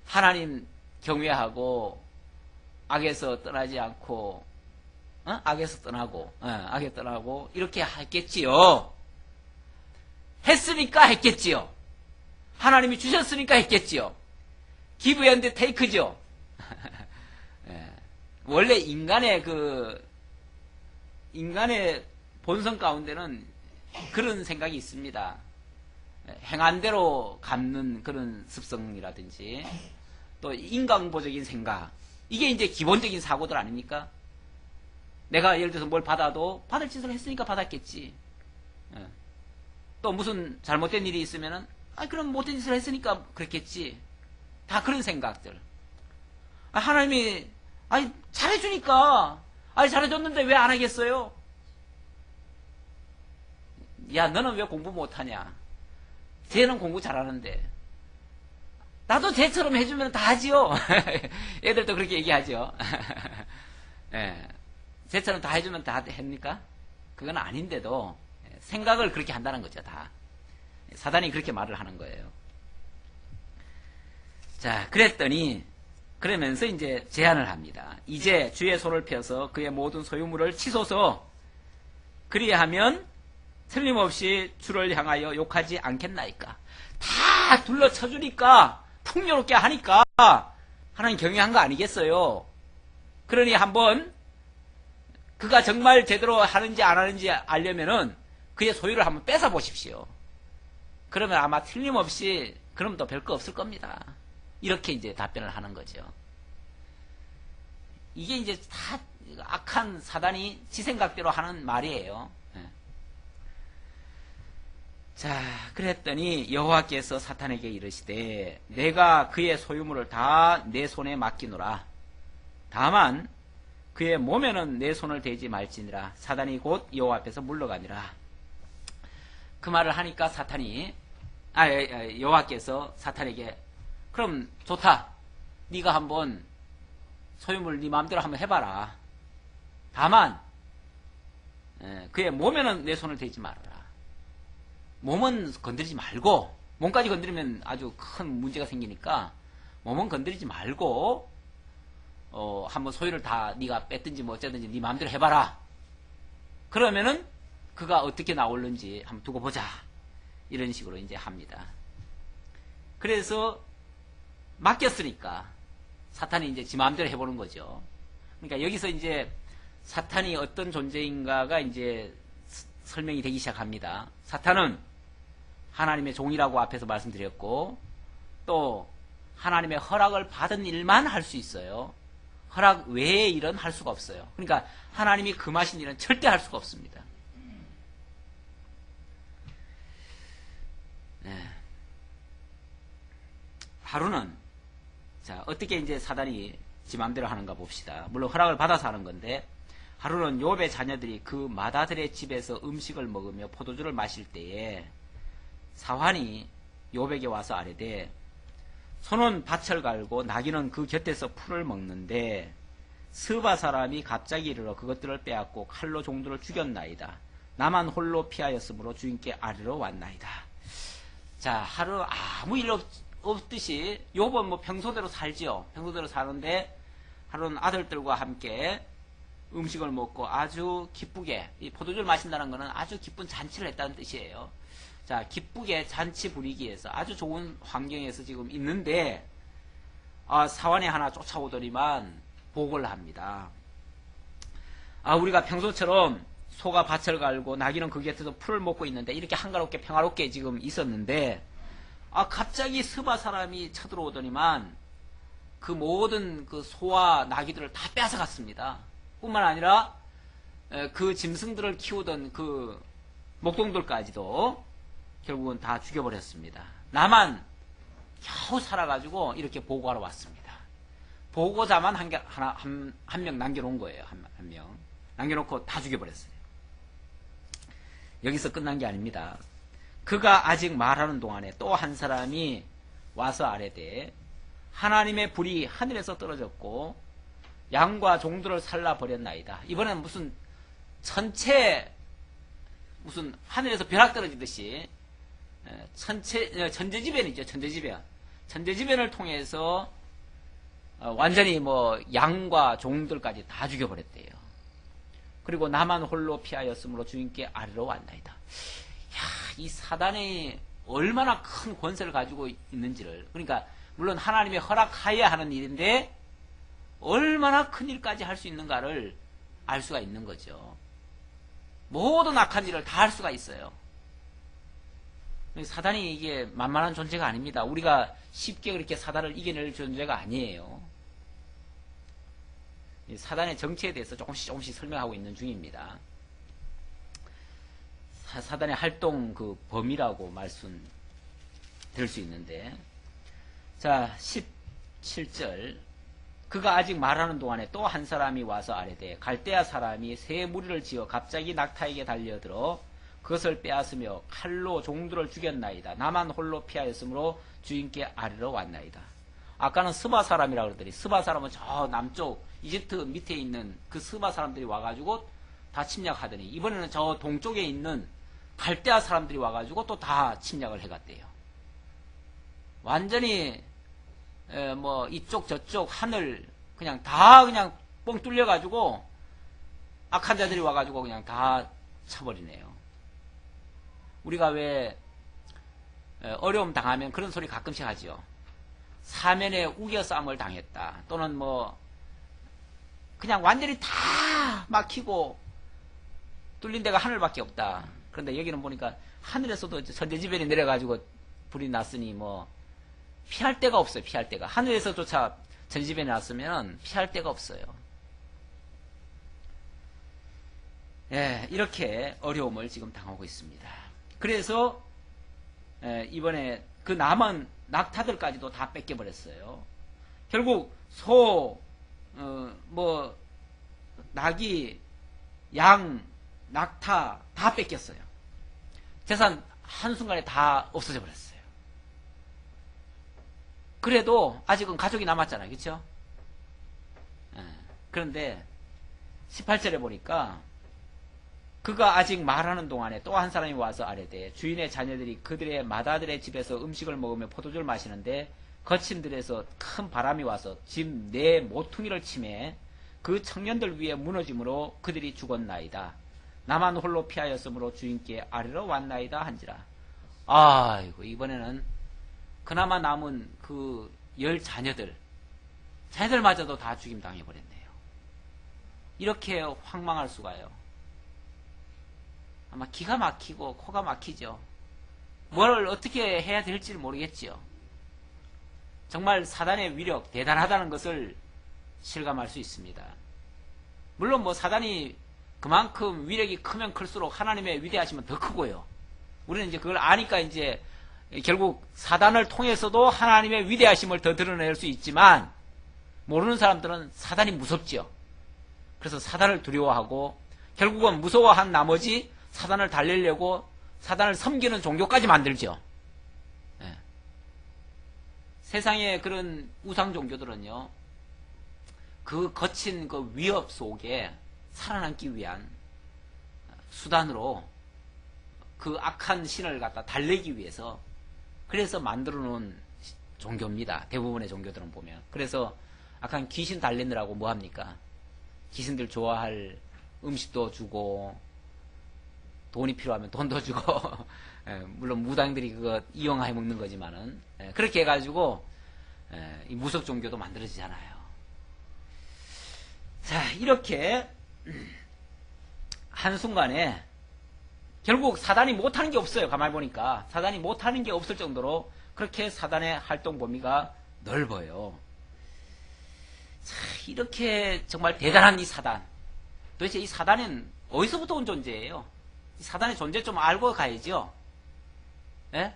하나님 경외하고 악에서 떠나지 않고, 악에서 떠나고 이렇게 했겠지요. 했으니까 했겠지요. 하나님이 주셨으니까 했겠지요. give and take죠. 원래 인간의 본성 가운데는 그런 생각이 있습니다. 행한 대로 갚는 그런 습성이라든지, 또 인간보적인 생각. 이게 이제 기본적인 사고들 아닙니까? 내가 예를 들어서 뭘 받아도 받을 짓을 했으니까 받았겠지. 또 무슨 잘못된 일이 있으면은, 그럼 못된 짓을 했으니까 그랬겠지. 다 그런 생각들. 하나님이, 잘해주니까, 잘해줬는데 왜 안 하겠어요? 야, 너는 왜 공부 못하냐? 쟤는 공부 잘하는데. 나도 쟤처럼 해주면 다 하지요. 애들도 그렇게 얘기하죠. 예. 쟤처럼 다 해주면 다 합니까? 그건 아닌데도 생각을 그렇게 한다는 거죠, 다. 사단이 그렇게 말을 하는 거예요. 자, 그러면서 이제 제안을 합니다. 이제 주의 손을 펴서 그의 모든 소유물을 치소서. 그리하면 틀림없이 주를 향하여 욕하지 않겠나이까. 다 둘러쳐주니까, 풍요롭게 하니까 하나님 경외한 거 아니겠어요? 그러니 한번 그가 정말 제대로 하는지 안 하는지 알려면은 그의 소유를 한번 뺏어 보십시오. 그러면 아마 틀림없이 그럼 또 별거 없을 겁니다. 이렇게 이제 답변을 하는 거죠. 이게 이제 다 악한 사단이 지 생각대로 하는 말이에요. 자, 그랬더니 여호와께서 사탄에게 이르시되 내가 그의 소유물을 다 내 손에 맡기노라. 다만 그의 몸에는 내 손을 대지 말지니라. 사단이 곧 여호와 앞에서 물러가니라. 그 말을 하니까 여호와께서 사탄에게 그럼 좋다. 네가 한번 소유물 네 마음대로 한번 해봐라. 다만 그의 몸에는 내 손을 대지 말아라. 몸은 건드리지 말고, 몸까지 건드리면 아주 큰 문제가 생기니까 몸은 건드리지 말고 한번 소유를 다 네가 뺐든지 뭐 어쩌든지 네 마음대로 해봐라. 그러면은 그가 어떻게 나올는지 한번 두고 보자. 이런 식으로 이제 합니다. 그래서 맡겼으니까 사탄이 이제 지 마음대로 해보는 거죠. 그러니까 여기서 이제 사탄이 어떤 존재인가가 이제 설명이 되기 시작합니다. 사탄은 하나님의 종이라고 앞에서 말씀드렸고, 또 하나님의 허락을 받은 일만 할 수 있어요. 허락 외의 일은 할 수가 없어요. 그러니까 하나님이 금하신 일은 절대 할 수가 없습니다. 하루는, 자, 어떻게 이제 사단이 지 맘대로 하는가 봅시다. 물론 허락을 받아서 하는 건데, 하루는 욥의 자녀들이 그 마다들의 집에서 음식을 먹으며 포도주를 마실 때에 사환이 욥에게 와서 아뢰되 소는 밭을 갈고 나귀는 그 곁에서 풀을 먹는데 스바 사람이 갑자기 이르러 그것들을 빼앗고 칼로 종들을 죽였나이다. 나만 홀로 피하였으므로 주인께 아뢰러 왔나이다. 자, 하루 아무 일 없듯이 욥은 뭐 평소대로 살지요. 평소대로 사는데 하루는 아들들과 함께 음식을 먹고 아주 기쁘게, 이 포도주를 마신다는 것은 아주 기쁜 잔치를 했다는 뜻이에요. 자, 기쁘게 잔치 분위기에서 아주 좋은 환경에서 지금 있는데 사환이 하나 쫓아오더니만 보고를 합니다. 우리가 평소처럼 소가 밭을 갈고 나귀는 그 곁에서 풀을 먹고 있는데 이렇게 한가롭게 평화롭게 지금 있었는데 갑자기 스바 사람이 쳐들어오더니만 그 모든 그 소와 나귀들을 다 뺏어갔습니다. 뿐만 아니라 그 짐승들을 키우던 그 목동들까지도 결국은 다 죽여버렸습니다. 나만 겨우 살아가지고 이렇게 보고하러 왔습니다. 보고자만 한 명 남겨놓은 거예요. 한 명. 남겨놓고 다 죽여버렸어요. 여기서 끝난 게 아닙니다. 그가 아직 말하는 동안에 또 한 사람이 와서 아뢰되 하나님의 불이 하늘에서 떨어졌고 양과 종들을 살라버렸나이다. 이번엔 무슨 무슨 하늘에서 벼락 떨어지듯이 천재지변이죠. 천재지변을 통해서 완전히 뭐 양과 종들까지 다 죽여버렸대요. 그리고 나만 홀로 피하였으므로 주인께 아뢰러 왔나이다. 야, 이 사단이 얼마나 큰 권세를 가지고 있는지를, 그러니까 물론 하나님의 허락하에 하는 일인데 얼마나 큰 일까지 할 수 있는가를 알 수가 있는 거죠. 모든 악한 일을 다 할 수가 있어요. 사단이 이게 만만한 존재가 아닙니다. 우리가 쉽게 그렇게 사단을 이겨낼 존재가 아니에요. 사단의 정체에 대해서 조금씩 설명하고 있는 중입니다. 사단의 활동 그 범위라고 말씀드릴 수 있는데, 자 17절, 그가 아직 말하는 동안에 또 한 사람이 와서 아뢰되 갈대아 사람이 새 무리를 지어 갑자기 낙타에게 달려들어 그것을 빼앗으며 칼로 종들을 죽였나이다. 나만 홀로 피하였으므로 주인께 아뢰러 왔나이다. 아까는 스바 사람이라고 그러더니, 스바 사람은 저 남쪽 이집트 밑에 있는 그 스바 사람들이 와가지고 다 침략하더니, 이번에는 저 동쪽에 있는 갈대아 사람들이 와가지고 또 다 침략을 해갔대요. 완전히 뭐 이쪽 저쪽 하늘 그냥 다 그냥 뻥 뚫려가지고 악한 자들이 와가지고 그냥 다 쳐버리네요. 우리가 왜 어려움 당하면 그런 소리 가끔씩 하죠. 사면에 우겨싸움을 당했다. 또는 뭐 그냥 완전히 다 막히고 뚫린 데가 하늘밖에 없다. 그런데 여기는 보니까 하늘에서도 천재지변이 내려가지고 불이 났으니 뭐 피할 데가 없어요. 피할 데가. 하늘에서조차 천재지변이 났으면 피할 데가 없어요. 예, 이렇게 어려움을 지금 당하고 있습니다. 그래서 이번에 그 남은 낙타들까지도 다 뺏겨버렸어요. 결국 소, 낙이, 양, 낙타 다 뺏겼어요. 재산 한순간에 다 없어져 버렸어요. 그래도 아직은 가족이 남았잖아요. 그렇죠? 그런데 18절에 보니까 그가 아직 말하는 동안에 또 한 사람이 와서 아뢰되 주인의 자녀들이 그들의 마다들의 집에서 음식을 먹으며 포도주를 마시는데 거친 들에서 큰 바람이 와서 집 내 모퉁이를 치매 그 청년들 위에 무너짐으로 그들이 죽었나이다. 나만 홀로 피하였으므로 주인께 아뢰러 왔나이다 한지라. 아이고, 이번에는 그나마 남은 그 10자녀들마저도 다 죽임 당해버렸네요. 이렇게 황망할 수가요. 아마 기가 막히고 코가 막히죠. 뭘 어떻게 해야 될지를 모르겠지요. 정말 사단의 위력 대단하다는 것을 실감할 수 있습니다. 물론 뭐 사단이 그만큼 위력이 크면 클수록 하나님의 위대하심은 더 크고요. 우리는 이제 그걸 아니까 이제 결국 사단을 통해서도 하나님의 위대하심을 더 드러낼 수 있지만, 모르는 사람들은 사단이 무섭죠. 그래서 사단을 두려워하고 결국은 무서워한 나머지 사단을 달리려고 사단을 섬기는 종교까지 만들죠. 네. 세상의 그런 우상 종교들은요, 그 거친 그 위협 속에 살아남기 위한 수단으로 그 악한 신을 갖다 달래기 위해서 그래서 만들어 놓은 종교입니다. 대부분의 종교들은 보면. 그래서 악한 귀신 달래느라고 뭐 합니까? 귀신들 좋아할 음식도 주고 돈이 필요하면 돈도 주고 물론 무당들이 그거 이용해 먹는 거지만은 그렇게 해가지고 이 무속 종교도 만들어지잖아요. 자, 이렇게 한순간에 결국 사단이 못하는 게 없어요. 가만히 보니까 사단이 못하는 게 없을 정도로 그렇게 사단의 활동 범위가 넓어요. 자, 이렇게 정말 대단한 이 사단, 도대체 이 사단은 어디서부터 온 존재예요? 이 사단의 존재 좀 알고 가야죠. 예?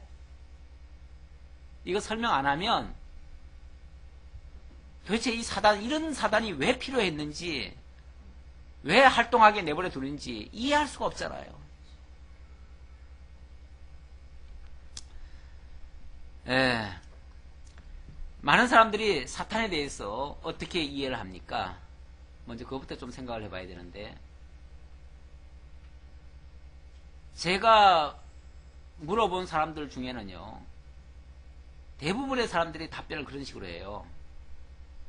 이거 설명 안 하면 도대체 이 사단, 이런 사단이 왜 필요했는지, 왜 활동하게 내버려 두는지 이해할 수가 없잖아요. 예. 많은 사람들이 사탄에 대해서 어떻게 이해를 합니까? 먼저 그것부터 좀 생각을 해봐야 되는데, 제가 물어본 사람들 중에는요, 대부분의 사람들이 답변을 그런 식으로 해요.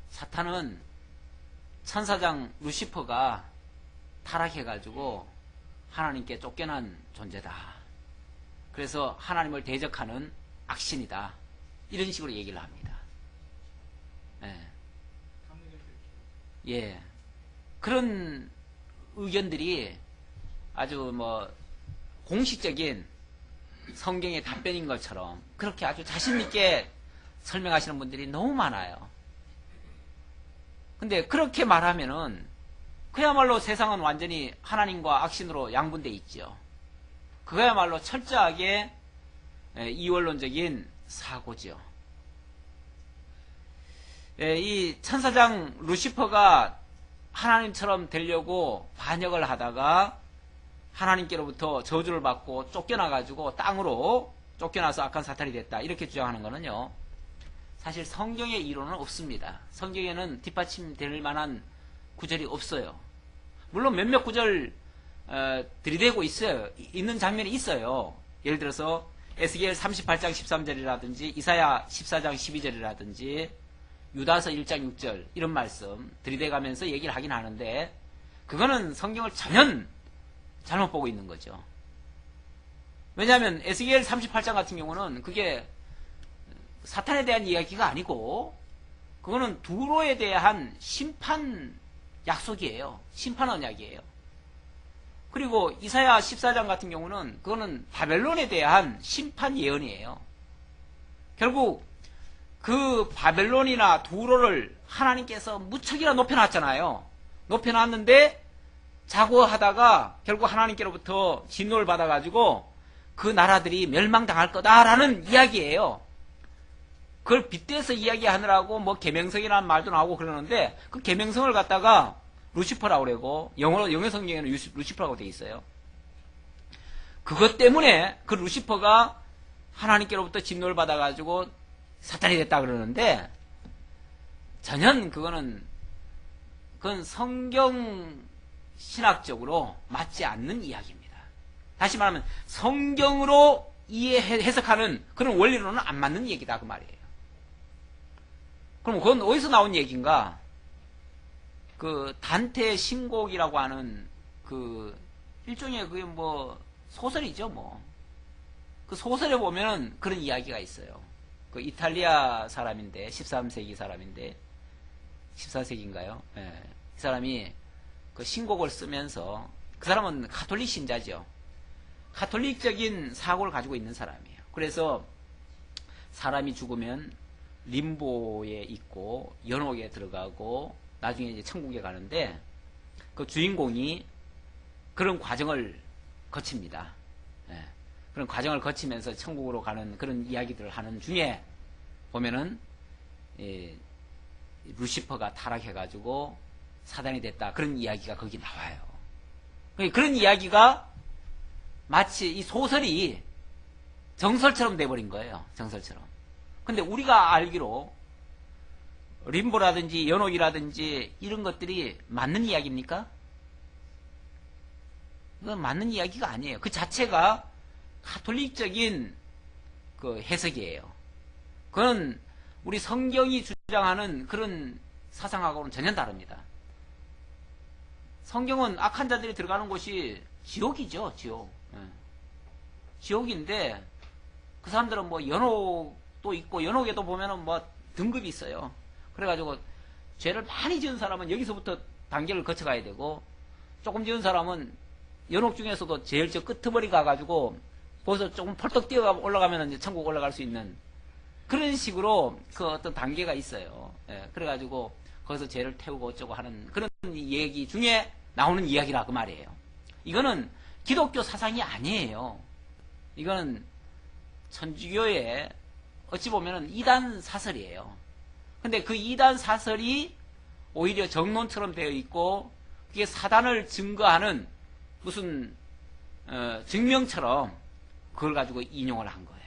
사탄은 천사장 루시퍼가 타락해가지고 하나님께 쫓겨난 존재다. 그래서 하나님을 대적하는 악신이다. 이런 식으로 얘기를 합니다. 예. 예. 그런 의견들이 아주 뭐 공식적인 성경의 답변인 것처럼 그렇게 아주 자신있게 설명하시는 분들이 너무 많아요. 근데 그렇게 말하면은 그야말로 세상은 완전히 하나님과 악신으로 양분되어 있죠. 그거야말로 철저하게 이원론적인 사고죠. 이 천사장 루시퍼가 하나님처럼 되려고 반역을 하다가 하나님께로부터 저주를 받고 쫓겨나가지고 땅으로 쫓겨나서 악한 사탄이 됐다. 이렇게 주장하는 거는요, 사실 성경의 이론은 없습니다. 성경에는 뒷받침될 만한 구절이 없어요. 물론 몇몇 구절 들이대고 있어요. 있는 장면이 있어요. 예를 들어서 에스겔 38장 13절이라든지 이사야 14장 12절이라든지 유다서 1장 6절 이런 말씀 들이대가면서 얘기를 하긴 하는데, 그거는 성경을 전혀 잘못 보고 있는 거죠. 왜냐하면 에스겔 38장 같은 경우는 그게 사탄에 대한 이야기가 아니고 그거는 두로에 대한 심판 약속이에요. 심판 언약이에요. 그리고 이사야 14장 같은 경우는 그거는 바벨론에 대한 심판 예언이에요. 결국 그 바벨론이나 두로를 하나님께서 무척이나 높여놨잖아요. 높여놨는데 자고하다가 결국 하나님께로부터 진노를 받아가지고 그 나라들이 멸망당할 거다라는 이야기예요. 그걸 빗대서 이야기하느라고 뭐 계명성이라는 말도 나오고 그러는데, 그 계명성을 갖다가 루시퍼라고 그러고 영어 성경에는 루시퍼라고 돼 있어요. 그것 때문에 그 루시퍼가 하나님께로부터 진노를 받아가지고 사탄이 됐다 그러는데, 전혀 그건 성경 신학적으로 맞지 않는 이야기입니다. 다시 말하면 성경으로 해석하는 그런 원리로는 안 맞는 얘기다 그 말이에요. 그럼 그건 어디서 나온 얘기인가? 그 단테 신곡이라고 하는 그 일종의 그게 뭐 소설이죠 뭐. 그 소설에 보면은 그런 이야기가 있어요. 그 이탈리아 사람인데 13세기 사람인데 14세기인가요? 예. 이 사람이 그 신곡을 쓰면서, 그 사람은 가톨릭 신자죠. 가톨릭적인 사고를 가지고 있는 사람이에요. 그래서 사람이 죽으면 림보에 있고 연옥에 들어가고 나중에 이제 천국에 가는데, 그 주인공이 그런 과정을 거칩니다. 예. 그런 과정을 거치면서 천국으로 가는 그런 이야기들을 하는 중에 보면은 루시퍼가 타락해가지고 사단이 됐다, 그런 이야기가 거기 나와요. 그런 이야기가 마치 이 소설이 정설처럼 돼버린 거예요. 정설처럼. 근데 우리가 알기로 림보라든지 연옥이라든지 이런 것들이 맞는 이야기입니까? 그건 맞는 이야기가 아니에요. 그 자체가 가톨릭적인 그 해석이에요. 그건 우리 성경이 주장하는 그런 사상하고는 전혀 다릅니다. 성경은 악한 자들이 들어가는 곳이 지옥이죠, 지옥. 예. 지옥인데 그 사람들은 뭐 연옥도 있고, 연옥에도 보면은 뭐 등급이 있어요. 그래가지고 죄를 많이 지은 사람은 여기서부터 단계를 거쳐가야 되고, 조금 지은 사람은 연옥 중에서도 제일 저 끄트머리 가가지고 벌써 조금 펄떡 뛰어 올라가면 이제 천국 올라갈 수 있는 그런 식으로 그 어떤 단계가 있어요. 예. 그래가지고 거기서 죄를 태우고 어쩌고 하는 그런 얘기 중에 나오는 이야기라 그 말이에요. 이거는 기독교 사상이 아니에요. 이거는 천주교의 어찌 보면은 이단 사설이에요. 근데 그 이단 사설이 오히려 정론처럼 되어 있고 그게 사단을 증거하는 무슨 증명처럼 그걸 가지고 인용을 한 거예요.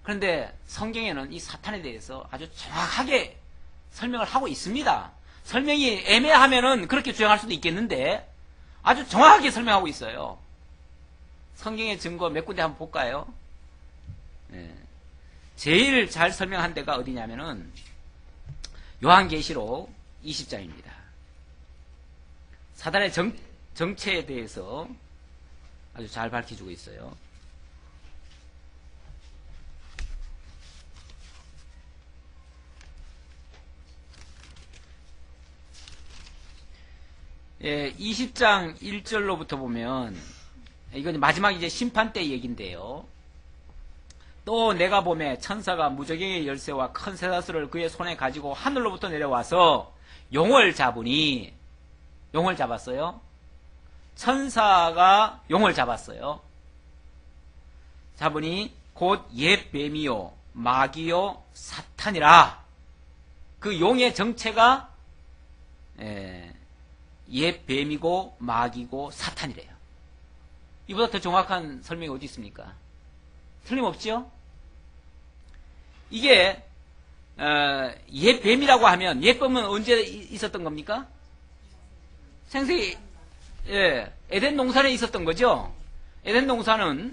그런데 성경에는 이 사탄에 대해서 아주 정확하게 설명을 하고 있습니다. 설명이 애매하면은 그렇게 주장할 수도 있겠는데 아주 정확하게 설명하고 있어요. 성경의 증거 몇 군데 한번 볼까요? 네. 제일 잘 설명한 데가 어디냐면은 요한계시록 20장입니다. 사단의 정체에 대해서 아주 잘 밝혀주고 있어요. 예, 20장 1절로부터 보면 이건 마지막 이제 심판 때 얘기인데요. 또 내가 보매 천사가 무저갱의 열쇠와 큰 쇠사슬을 그의 손에 가지고 하늘로부터 내려와서 용을 잡으니 용을 잡았어요. 천사가 용을 잡았어요. 잡으니 곧 옛 뱀이요 마귀요 사탄이라. 그 용의 정체가 옛 뱀이고 마귀고 사탄이래요. 이보다 더 정확한 설명이 어디 있습니까? 틀림없죠? 이게 옛 뱀이라고 하면 옛 뱀은 언제 있었던 겁니까? 창세기 에덴 동산에 있었던 거죠. 에덴 동산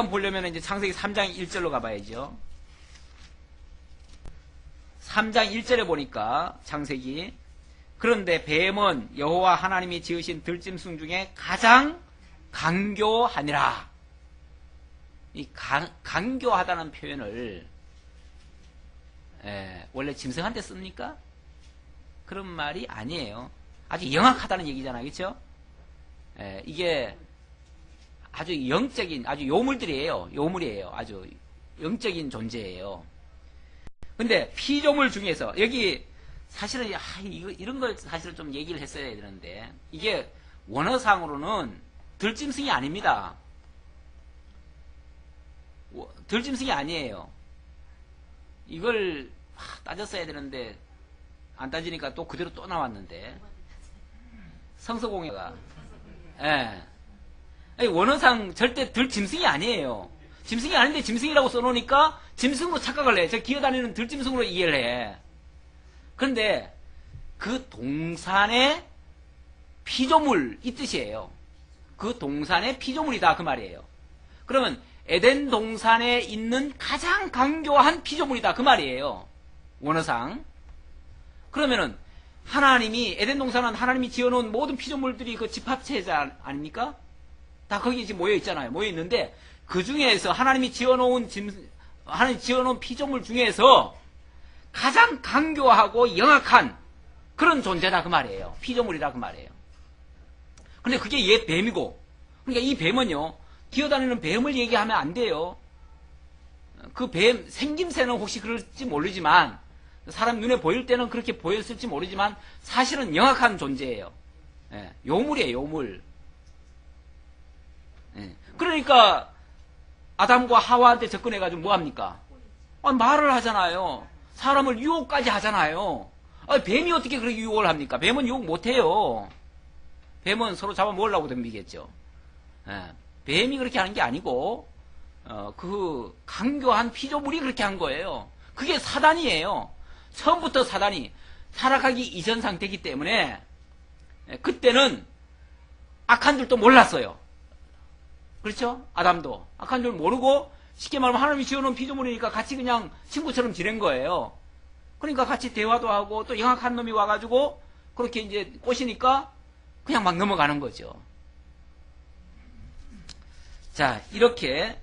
보려면 이제 창세기 3장 1절로 가봐야죠. 3장 1절에 보니까 창세기 그런데 뱀은 여호와 하나님이 지으신 들짐승 중에 가장 강교하니라. 이 강교하다는 표현을 원래 짐승한테 씁니까? 그런 말이 아니에요. 아주 영악하다는 얘기잖아요. 그렇죠? 이게 아주 영적인 아주 요물들이에요. 요물이에요. 아주 영적인 존재예요. 근데 피조물 중에서 여기 사실은 이런 걸 사실은 좀 얘기를 했어야 되는데 이게 원어상으로는 들짐승이 아닙니다. 들짐승이 아니에요. 이걸 따졌어야 되는데 안 따지니까 또 그대로 또 나왔는데 성서공예가 원어상 절대 들짐승이 아니에요. 짐승이 아닌데 짐승이라고 써놓으니까 짐승으로 착각을 해. 저 기어다니는 들짐승으로 이해를 해. 그런데 그 동산의 피조물 이 뜻이에요. 그 동산의 피조물이다 그 말이에요. 그러면 에덴 동산에 있는 가장 강교한 피조물이다 그 말이에요. 원어상. 그러면은 하나님이 에덴 동산은 하나님이 지어놓은 모든 피조물들이 그 집합체자 아닙니까? 다 거기 지금 모여 있잖아요. 모여 있는데 그 중에서 하나님이 지어놓은 피조물 중에서 가장 강교하고 영악한 그런 존재다 그 말이에요. 피조물이다 그 말이에요. 근데 그게 옛 뱀이고, 그러니까 이 뱀은요 기어다니는 뱀을 얘기하면 안 돼요. 그 뱀 생김새는 혹시 그럴지 모르지만 사람 눈에 보일 때는 그렇게 보였을지 모르지만 사실은 영악한 존재예요. 요물이에요. 요물. 그러니까 아담과 하와한테 접근해가지고 뭐합니까? 말을 하잖아요. 사람을 유혹까지 하잖아요. 뱀이 어떻게 그렇게 유혹을 합니까? 뱀은 유혹 못해요. 뱀은 서로 잡아먹으려고 덤비겠죠. 뱀이 그렇게 하는 게 아니고 그 강교한 피조물이 그렇게 한 거예요. 그게 사단이에요. 처음부터 사단이 타락하기 이전 상태이기 때문에 그때는 악한 줄도 몰랐어요. 그렇죠? 아담도 악한 줄 모르고 쉽게 말하면 하나님이 지어놓은 피조물이니까 같이 그냥 친구처럼 지낸 거예요. 그러니까 같이 대화도 하고 또 영악한 놈이 와가지고 그렇게 이제 꼬시니까 그냥 막 넘어가는 거죠. 자, 이렇게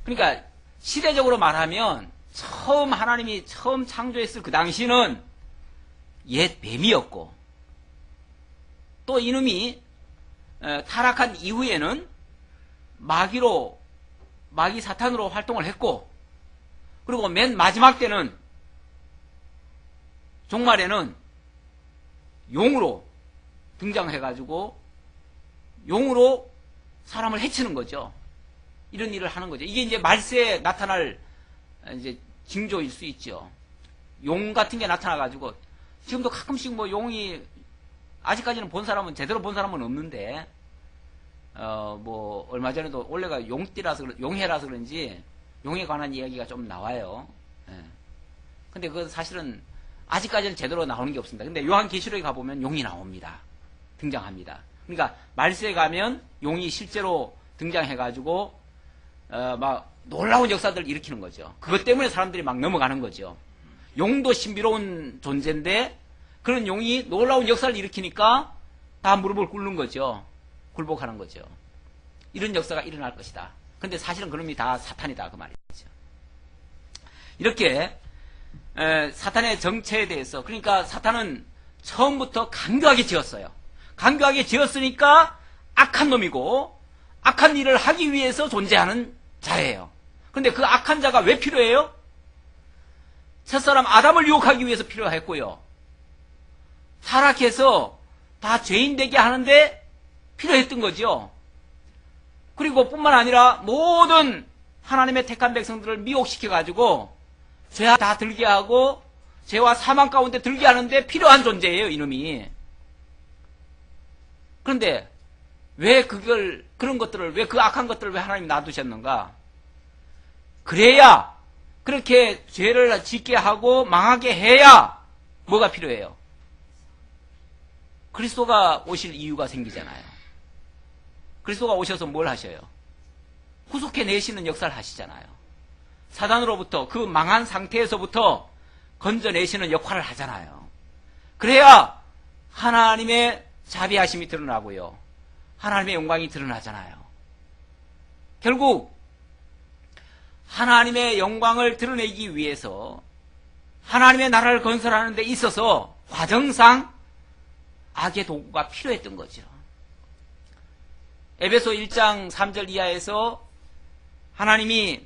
그러니까 시대적으로 말하면 하나님이 처음 창조했을 그 당시는 옛 뱀이었고 또 이놈이 타락한 이후에는 마귀 사탄으로 활동을 했고 그리고 맨 마지막 때는 종말에는 용으로 등장해가지고 용으로 사람을 해치는 거죠. 이런 일을 하는 거죠. 이게 이제 말세에 나타날 이제 징조일 수 있죠. 용 같은 게 나타나가지고, 지금도 가끔씩 뭐 용이, 아직까지는 본 사람은, 제대로 본 사람은 없는데, 뭐, 얼마 전에도 원래가 용해라서 그런지, 용에 관한 이야기가 좀 나와요. 예. 근데 그건 사실은, 아직까지는 제대로 나오는 게 없습니다. 근데 요한계시록에 가보면 용이 나옵니다. 등장합니다. 그러니까, 말세에 가면 용이 실제로 등장해가지고, 막, 놀라운 역사들을 일으키는 거죠. 그것 때문에 사람들이 막 넘어가는 거죠. 용도 신비로운 존재인데 그런 용이 놀라운 역사를 일으키니까 다 무릎을 꿇는 거죠. 굴복하는 거죠. 이런 역사가 일어날 것이다. 근데 사실은 그놈이 다 사탄이다 그 말이죠. 이렇게 사탄의 정체에 대해서, 그러니까 사탄은 처음부터 간교하게 지었어요. 간교하게 지었으니까 악한 놈이고 악한 일을 하기 위해서 존재하는 자예요. 근데 그 악한 자가 왜 필요해요? 첫사람 아담을 유혹하기 위해서 필요했고요. 타락해서 다 죄인 되게 하는데 필요했던 거죠. 그리고 뿐만 아니라 모든 하나님의 택한 백성들을 미혹시켜가지고 죄 다 들게 하고 죄와 사망 가운데 들게 하는데 필요한 존재예요, 이놈이. 그런데 왜 그런 것들을, 왜 그 악한 것들을 왜 하나님이 놔두셨는가? 그래야, 그렇게 죄를 짓게 하고 망하게 해야 뭐가 필요해요? 그리스도가 오실 이유가 생기잖아요. 그리스도가 오셔서 뭘 하셔요? 구속해내시는 역사를 하시잖아요. 사단으로부터, 그 망한 상태에서부터 건져내시는 역할을 하잖아요. 그래야 하나님의 자비하심이 드러나고요. 하나님의 영광이 드러나잖아요. 결국 하나님의 영광을 드러내기 위해서 하나님의 나라를 건설하는 데 있어서 과정상 악의 도구가 필요했던 거죠. 에베소 1장 3절 이하에서 하나님이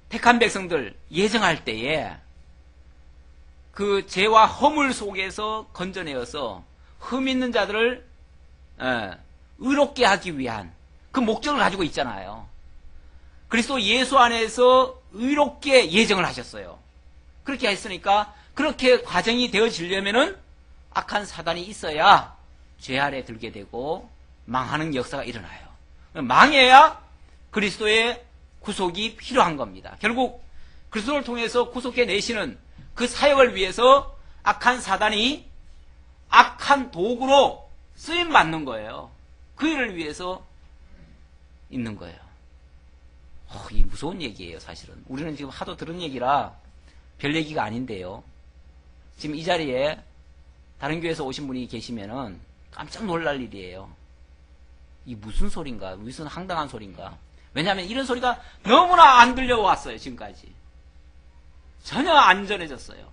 택한 백성들 예정할 때에 그 죄와 허물 속에서 건져내어서 흠 있는 자들을 의롭게 하기 위한 그 목적을 가지고 있잖아요. 그리스도 예수 안에서 의롭게 예정을 하셨어요. 그렇게 했으니까 그렇게 과정이 되어지려면은 악한 사단이 있어야 죄 아래 들게 되고 망하는 역사가 일어나요. 망해야 그리스도의 구속이 필요한 겁니다. 결국 그리스도를 통해서 구속해 내시는 그 사역을 위해서 악한 사단이 악한 도구로 쓰임 받는 거예요. 그 일을 위해서 있는 거예요. 이 무서운 얘기예요, 사실은. 우리는 지금 하도 들은 얘기라 별 얘기가 아닌데요. 지금 이 자리에 다른 교회에서 오신 분이 계시면은 깜짝 놀랄 일이에요. 이 무슨 소린가? 무슨 황당한 소린가? 왜냐하면 이런 소리가 너무나 안 들려왔어요, 지금까지. 전혀 안 전해졌어요.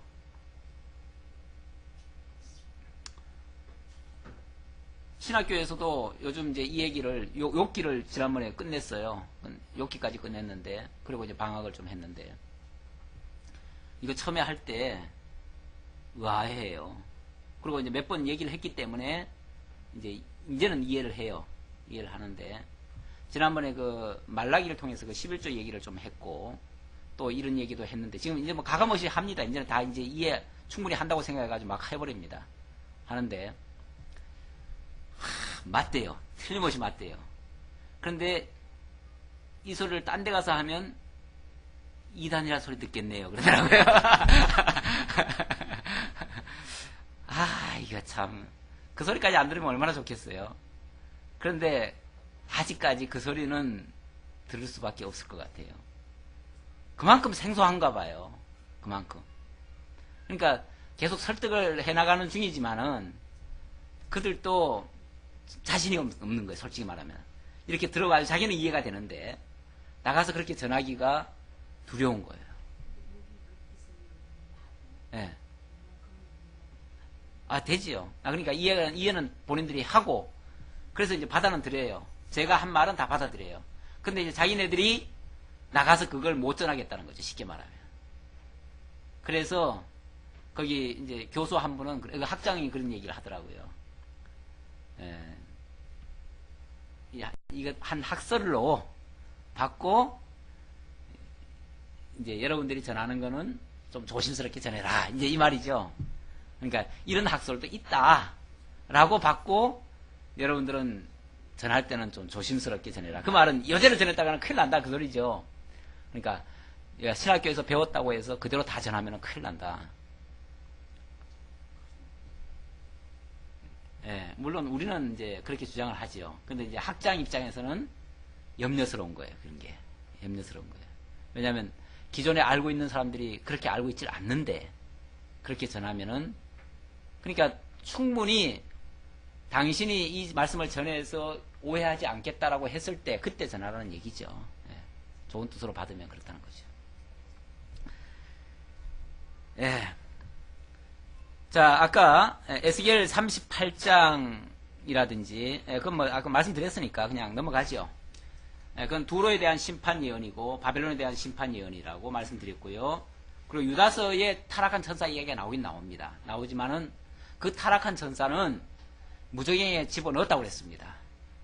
신학교에서도 요즘 이제 이 얘기를, 욕기를 지난번에 끝냈어요. 욕기까지 끝냈는데, 그리고 이제 방학을 좀 했는데, 이거 처음에 할 때, 의아해요. 그리고 이제 몇 번 얘기를 했기 때문에, 이제는 이해를 해요. 이해를 하는데, 지난번에 그 말라기를 통해서 그 11조 얘기를 좀 했고, 또 이런 얘기도 했는데, 지금 이제 뭐 가감없이 합니다. 이제는 다 이제 이해 충분히 한다고 생각해가지고 막 해버립니다. 하는데, 맞대요. 틀림없이 맞대요. 그런데 이 소리를 딴 데 가서 하면 이단이라 소리 듣겠네요. 그러더라고요. 이거 참. 그 소리까지 안 들으면 얼마나 좋겠어요. 그런데 아직까지 그 소리는 들을 수밖에 없을 것 같아요. 그만큼 생소한가 봐요. 그만큼. 그러니까 계속 설득을 해나가는 중이지만은 그들도 자신이 없는 거예요, 솔직히 말하면. 이렇게 들어가서 자기는 이해가 되는데 나가서 그렇게 전하기가 두려운 거예요. 예. 되지요. 그러니까 이해는 본인들이 하고, 그래서 이제 받아는 드려요. 제가 한 말은 다 받아들여요. 근데 이제 자기네들이 나가서 그걸 못 전하겠다는 거죠, 쉽게 말하면. 그래서 거기 이제 교수 한 분은, 학장이 그런 얘기를 하더라고요. 이거 한 학설로 받고 이제 여러분들이 전하는 거는 좀 조심스럽게 전해라. 이제 이 말이죠. 그러니까 이런 학설도 있다라고 받고 여러분들은 전할 때는 좀 조심스럽게 전해라. 그 말은 여제로 전했다가는 큰일 난다 그 소리죠. 그러니까 신학교에서 배웠다고 해서 그대로 다 전하면 큰일 난다. 예, 물론 우리는 이제 그렇게 주장을 하지요. 근데 이제 학장 입장에서는 염려스러운 거예요. 그런 게 염려스러운 거예요. 왜냐하면 기존에 알고 있는 사람들이 그렇게 알고 있질 않는데 그렇게 전하면은, 그러니까 충분히 당신이 이 말씀을 전해서 오해하지 않겠다라고 했을 때 그때 전하라는 얘기죠. 예, 좋은 뜻으로 받으면 그렇다는 거죠. 예. 자, 아까 에스겔 38장이라든지 그건 뭐 아까 말씀드렸으니까 그냥 넘어가죠. 그건 두로에 대한 심판 예언이고 바벨론에 대한 심판 예언이라고 말씀드렸고요. 그리고 유다서에 타락한 천사 이야기가 나오긴 나오지만은 그 타락한 천사는 무저갱이에 집어넣었다고 그랬습니다.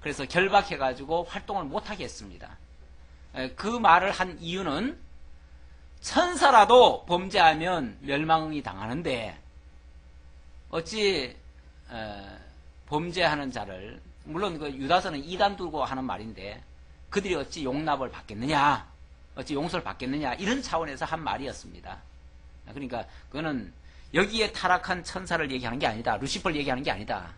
그래서 결박해가지고 활동을 못하게 했습니다. 그 말을 한 이유는 천사라도 범죄하면 멸망이 당하는데 어찌 범죄하는 자를, 물론 그 유다서는 이단 두고 하는 말인데 그들이 어찌 용납을 받겠느냐, 어찌 용서를 받겠느냐, 이런 차원에서 한 말이었습니다. 그러니까 그거는 여기에 타락한 천사를 얘기하는 게 아니다, 루시퍼를 얘기하는 게 아니다.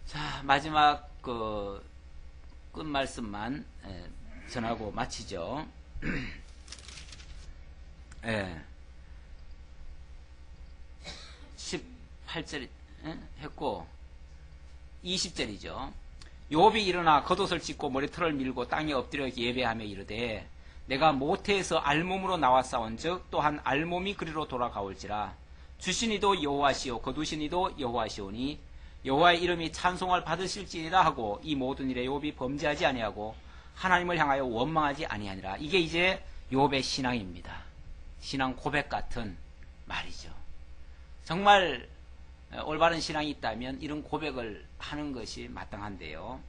자, 마지막 그 끝말씀만 전하고 마치죠. 예. 18절 했고 20절이죠. 욥이 일어나 겉옷을 찢고 머리털을 밀고 땅에 엎드려 예배하며 이르되 내가 모태에서 알몸으로 나와 싸운즉 또한 알몸이 그리로 돌아가올지라. 주시니도 여호와시오 거두시니도 여호와시오니 여호와의 이름이 찬송을 받으실지니라 하고 이 모든 일에 욥이 범죄하지 아니하고 하나님을 향하여 원망하지 아니하니라. 이게 이제 욥의 신앙입니다. 신앙 고백 같은 말이죠. 정말 올바른 신앙이 있다면 이런 고백을 하는 것이 마땅한데요.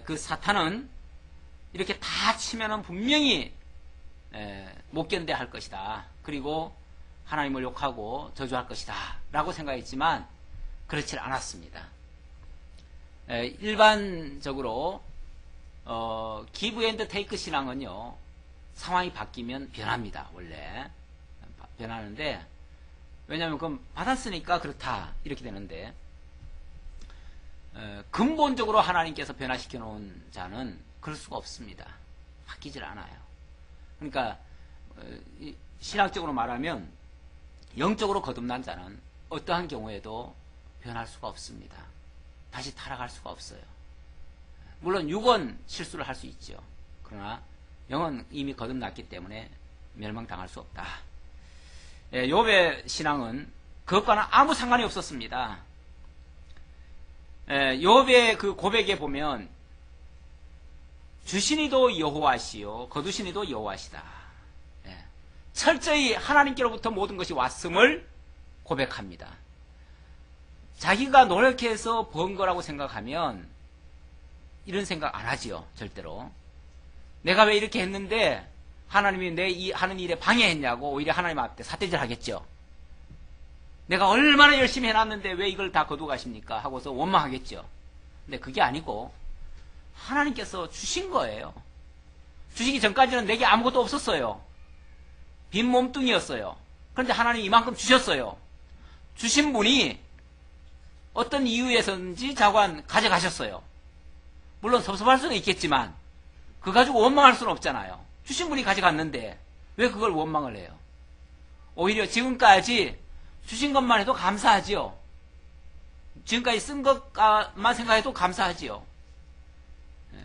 그 사탄은 이렇게 다 치면은 분명히 못 견뎌할 것이다. 그리고 하나님을 욕하고 저주할 것이다 라고 생각했지만 그렇지 않았습니다. 일반적으로 기브 앤드 테이크 신앙은요, 상황이 바뀌면 변합니다. 원래 변하는데, 왜냐하면 그럼 받았으니까 그렇다 이렇게 되는데, 근본적으로 하나님께서 변화시켜 놓은 자는 그럴 수가 없습니다. 바뀌질 않아요. 그러니까 신학적으로 말하면 영적으로 거듭난 자는 어떠한 경우에도 변할 수가 없습니다. 다시 타락할 수가 없어요. 물론 육은 실수를 할 수 있죠. 그러나 영은 이미 거듭났기 때문에 멸망당할 수 없다. 욥의 신앙은 그것과는 아무 상관이 없었습니다. 욥의 그 고백에 보면 주시니도 여호와시요 거두시니도 여호와시다. 철저히 하나님께로부터 모든 것이 왔음을 고백합니다. 자기가 노력해서 번 거라고 생각하면 이런 생각 안 하지요. 절대로. 내가 왜 이렇게 했는데 하나님이 내 이 하는 일에 방해했냐고 오히려 하나님 앞에 삿대질 하겠죠. 내가 얼마나 열심히 해놨는데 왜 이걸 다 거두가십니까 하고서 원망하겠죠. 근데 그게 아니고 하나님께서 주신 거예요. 주시기 전까지는 내게 아무것도 없었어요. 빈 몸뚱이였어요. 그런데 하나님이 이만큼 주셨어요. 주신 분이 어떤 이유에서인지 자관 가져가셨어요. 물론 섭섭할 수는 있겠지만 그거 가지고 원망할 수는 없잖아요. 주신 분이 가져갔는데 왜 그걸 원망을 해요? 오히려 지금까지 주신 것만 해도 감사하지요. 지금까지 쓴 것만 생각해도 감사하지요.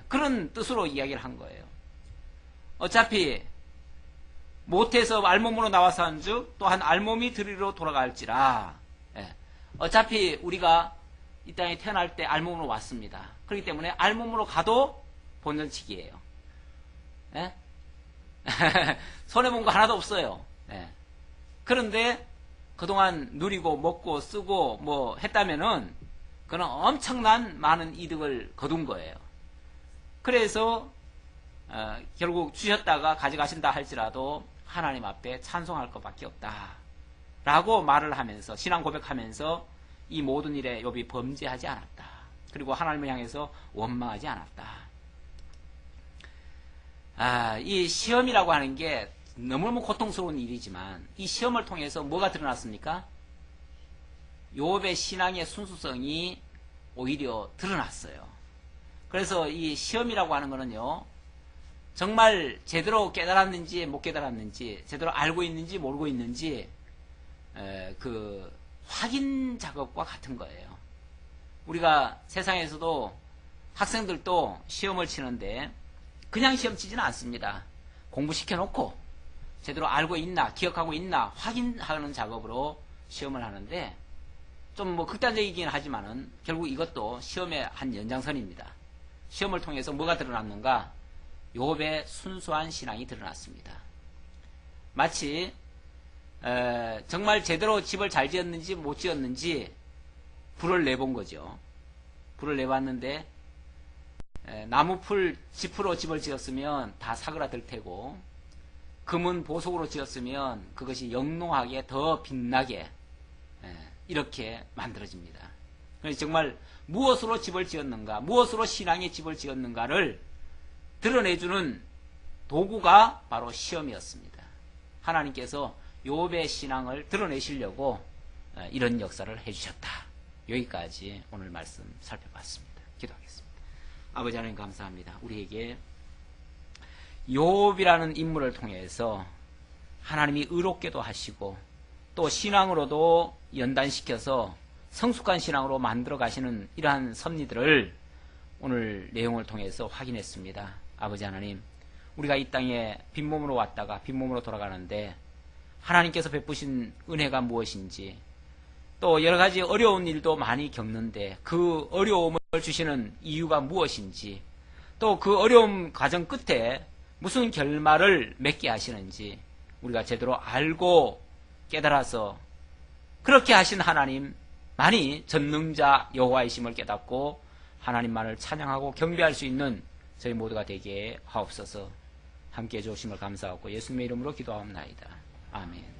그런 뜻으로 이야기를 한 거예요. 어차피 못해서 알몸으로 나와서 한즉 또한 알몸이 들이로 돌아갈지라. 어차피 우리가 이 땅에 태어날 때 알몸으로 왔습니다. 그렇기 때문에 알몸으로 가도 본전치기예요. 손해본 거 하나도 없어요. 그런데 그동안 누리고 먹고 쓰고 뭐 했다면은 그는 엄청난 많은 이득을 거둔 거예요. 그래서 결국 주셨다가 가져가신다 할지라도 하나님 앞에 찬송할 것밖에 없다 라고 말을 하면서 신앙 고백하면서 이 모든 일에 욥이 범죄하지 않았다. 그리고 하나님을 향해서 원망하지 않았다. 이 시험이라고 하는 게 너무너무 고통스러운 일이지만 이 시험을 통해서 뭐가 드러났습니까? 욥의 신앙의 순수성이 오히려 드러났어요. 그래서 이 시험이라고 하는 거는요, 정말 제대로 깨달았는지 못 깨달았는지, 제대로 알고 있는지 모르고 있는지 그 확인 작업과 같은 거예요. 우리가 세상에서도 학생들도 시험을 치는데 그냥 시험 치지는 않습니다. 공부시켜놓고 제대로 알고 있나 기억하고 있나 확인하는 작업으로 시험을 하는데 좀 뭐 극단적이긴 하지만은 결국 이것도 시험의 한 연장선입니다. 시험을 통해서 뭐가 드러났는가? 욥의 순수한 신앙이 드러났습니다. 마치 정말 제대로 집을 잘 지었는지 못 지었는지 불을 내본 거죠. 불을 내봤는데 나무풀 지프로 집을 지었으면 다 사그라들 테고 금은 보석으로 지었으면 그것이 영롱하게 더 빛나게 이렇게 만들어집니다. 그래서 정말 무엇으로 집을 지었는가, 무엇으로 신앙의 집을 지었는가를 드러내주는 도구가 바로 시험이었습니다. 하나님께서 욥의 신앙을 드러내시려고 이런 역사를 해주셨다. 여기까지 오늘 말씀 살펴봤습니다. 기도하겠습니다. 아버지 하나님 감사합니다. 우리에게 욥이라는 인물을 통해서 하나님이 의롭게도 하시고 또 신앙으로도 연단시켜서 성숙한 신앙으로 만들어 가시는 이러한 섭리들을 오늘 내용을 통해서 확인했습니다. 아버지 하나님, 우리가 이 땅에 빈몸으로 왔다가 빈몸으로 돌아가는데 하나님께서 베푸신 은혜가 무엇인지, 또 여러 가지 어려운 일도 많이 겪는데 그 어려움을 주시는 이유가 무엇인지, 또 그 어려움 과정 끝에 무슨 결말을 맺게 하시는지 우리가 제대로 알고 깨달아서 그렇게 하신 하나님, 많이 전능자 여호와이심을 깨닫고 하나님만을 찬양하고 경배할 수 있는 저희 모두가 되게 하옵소서. 함께해 주심을 감사하고 예수님의 이름으로 기도하옵나이다. 아멘.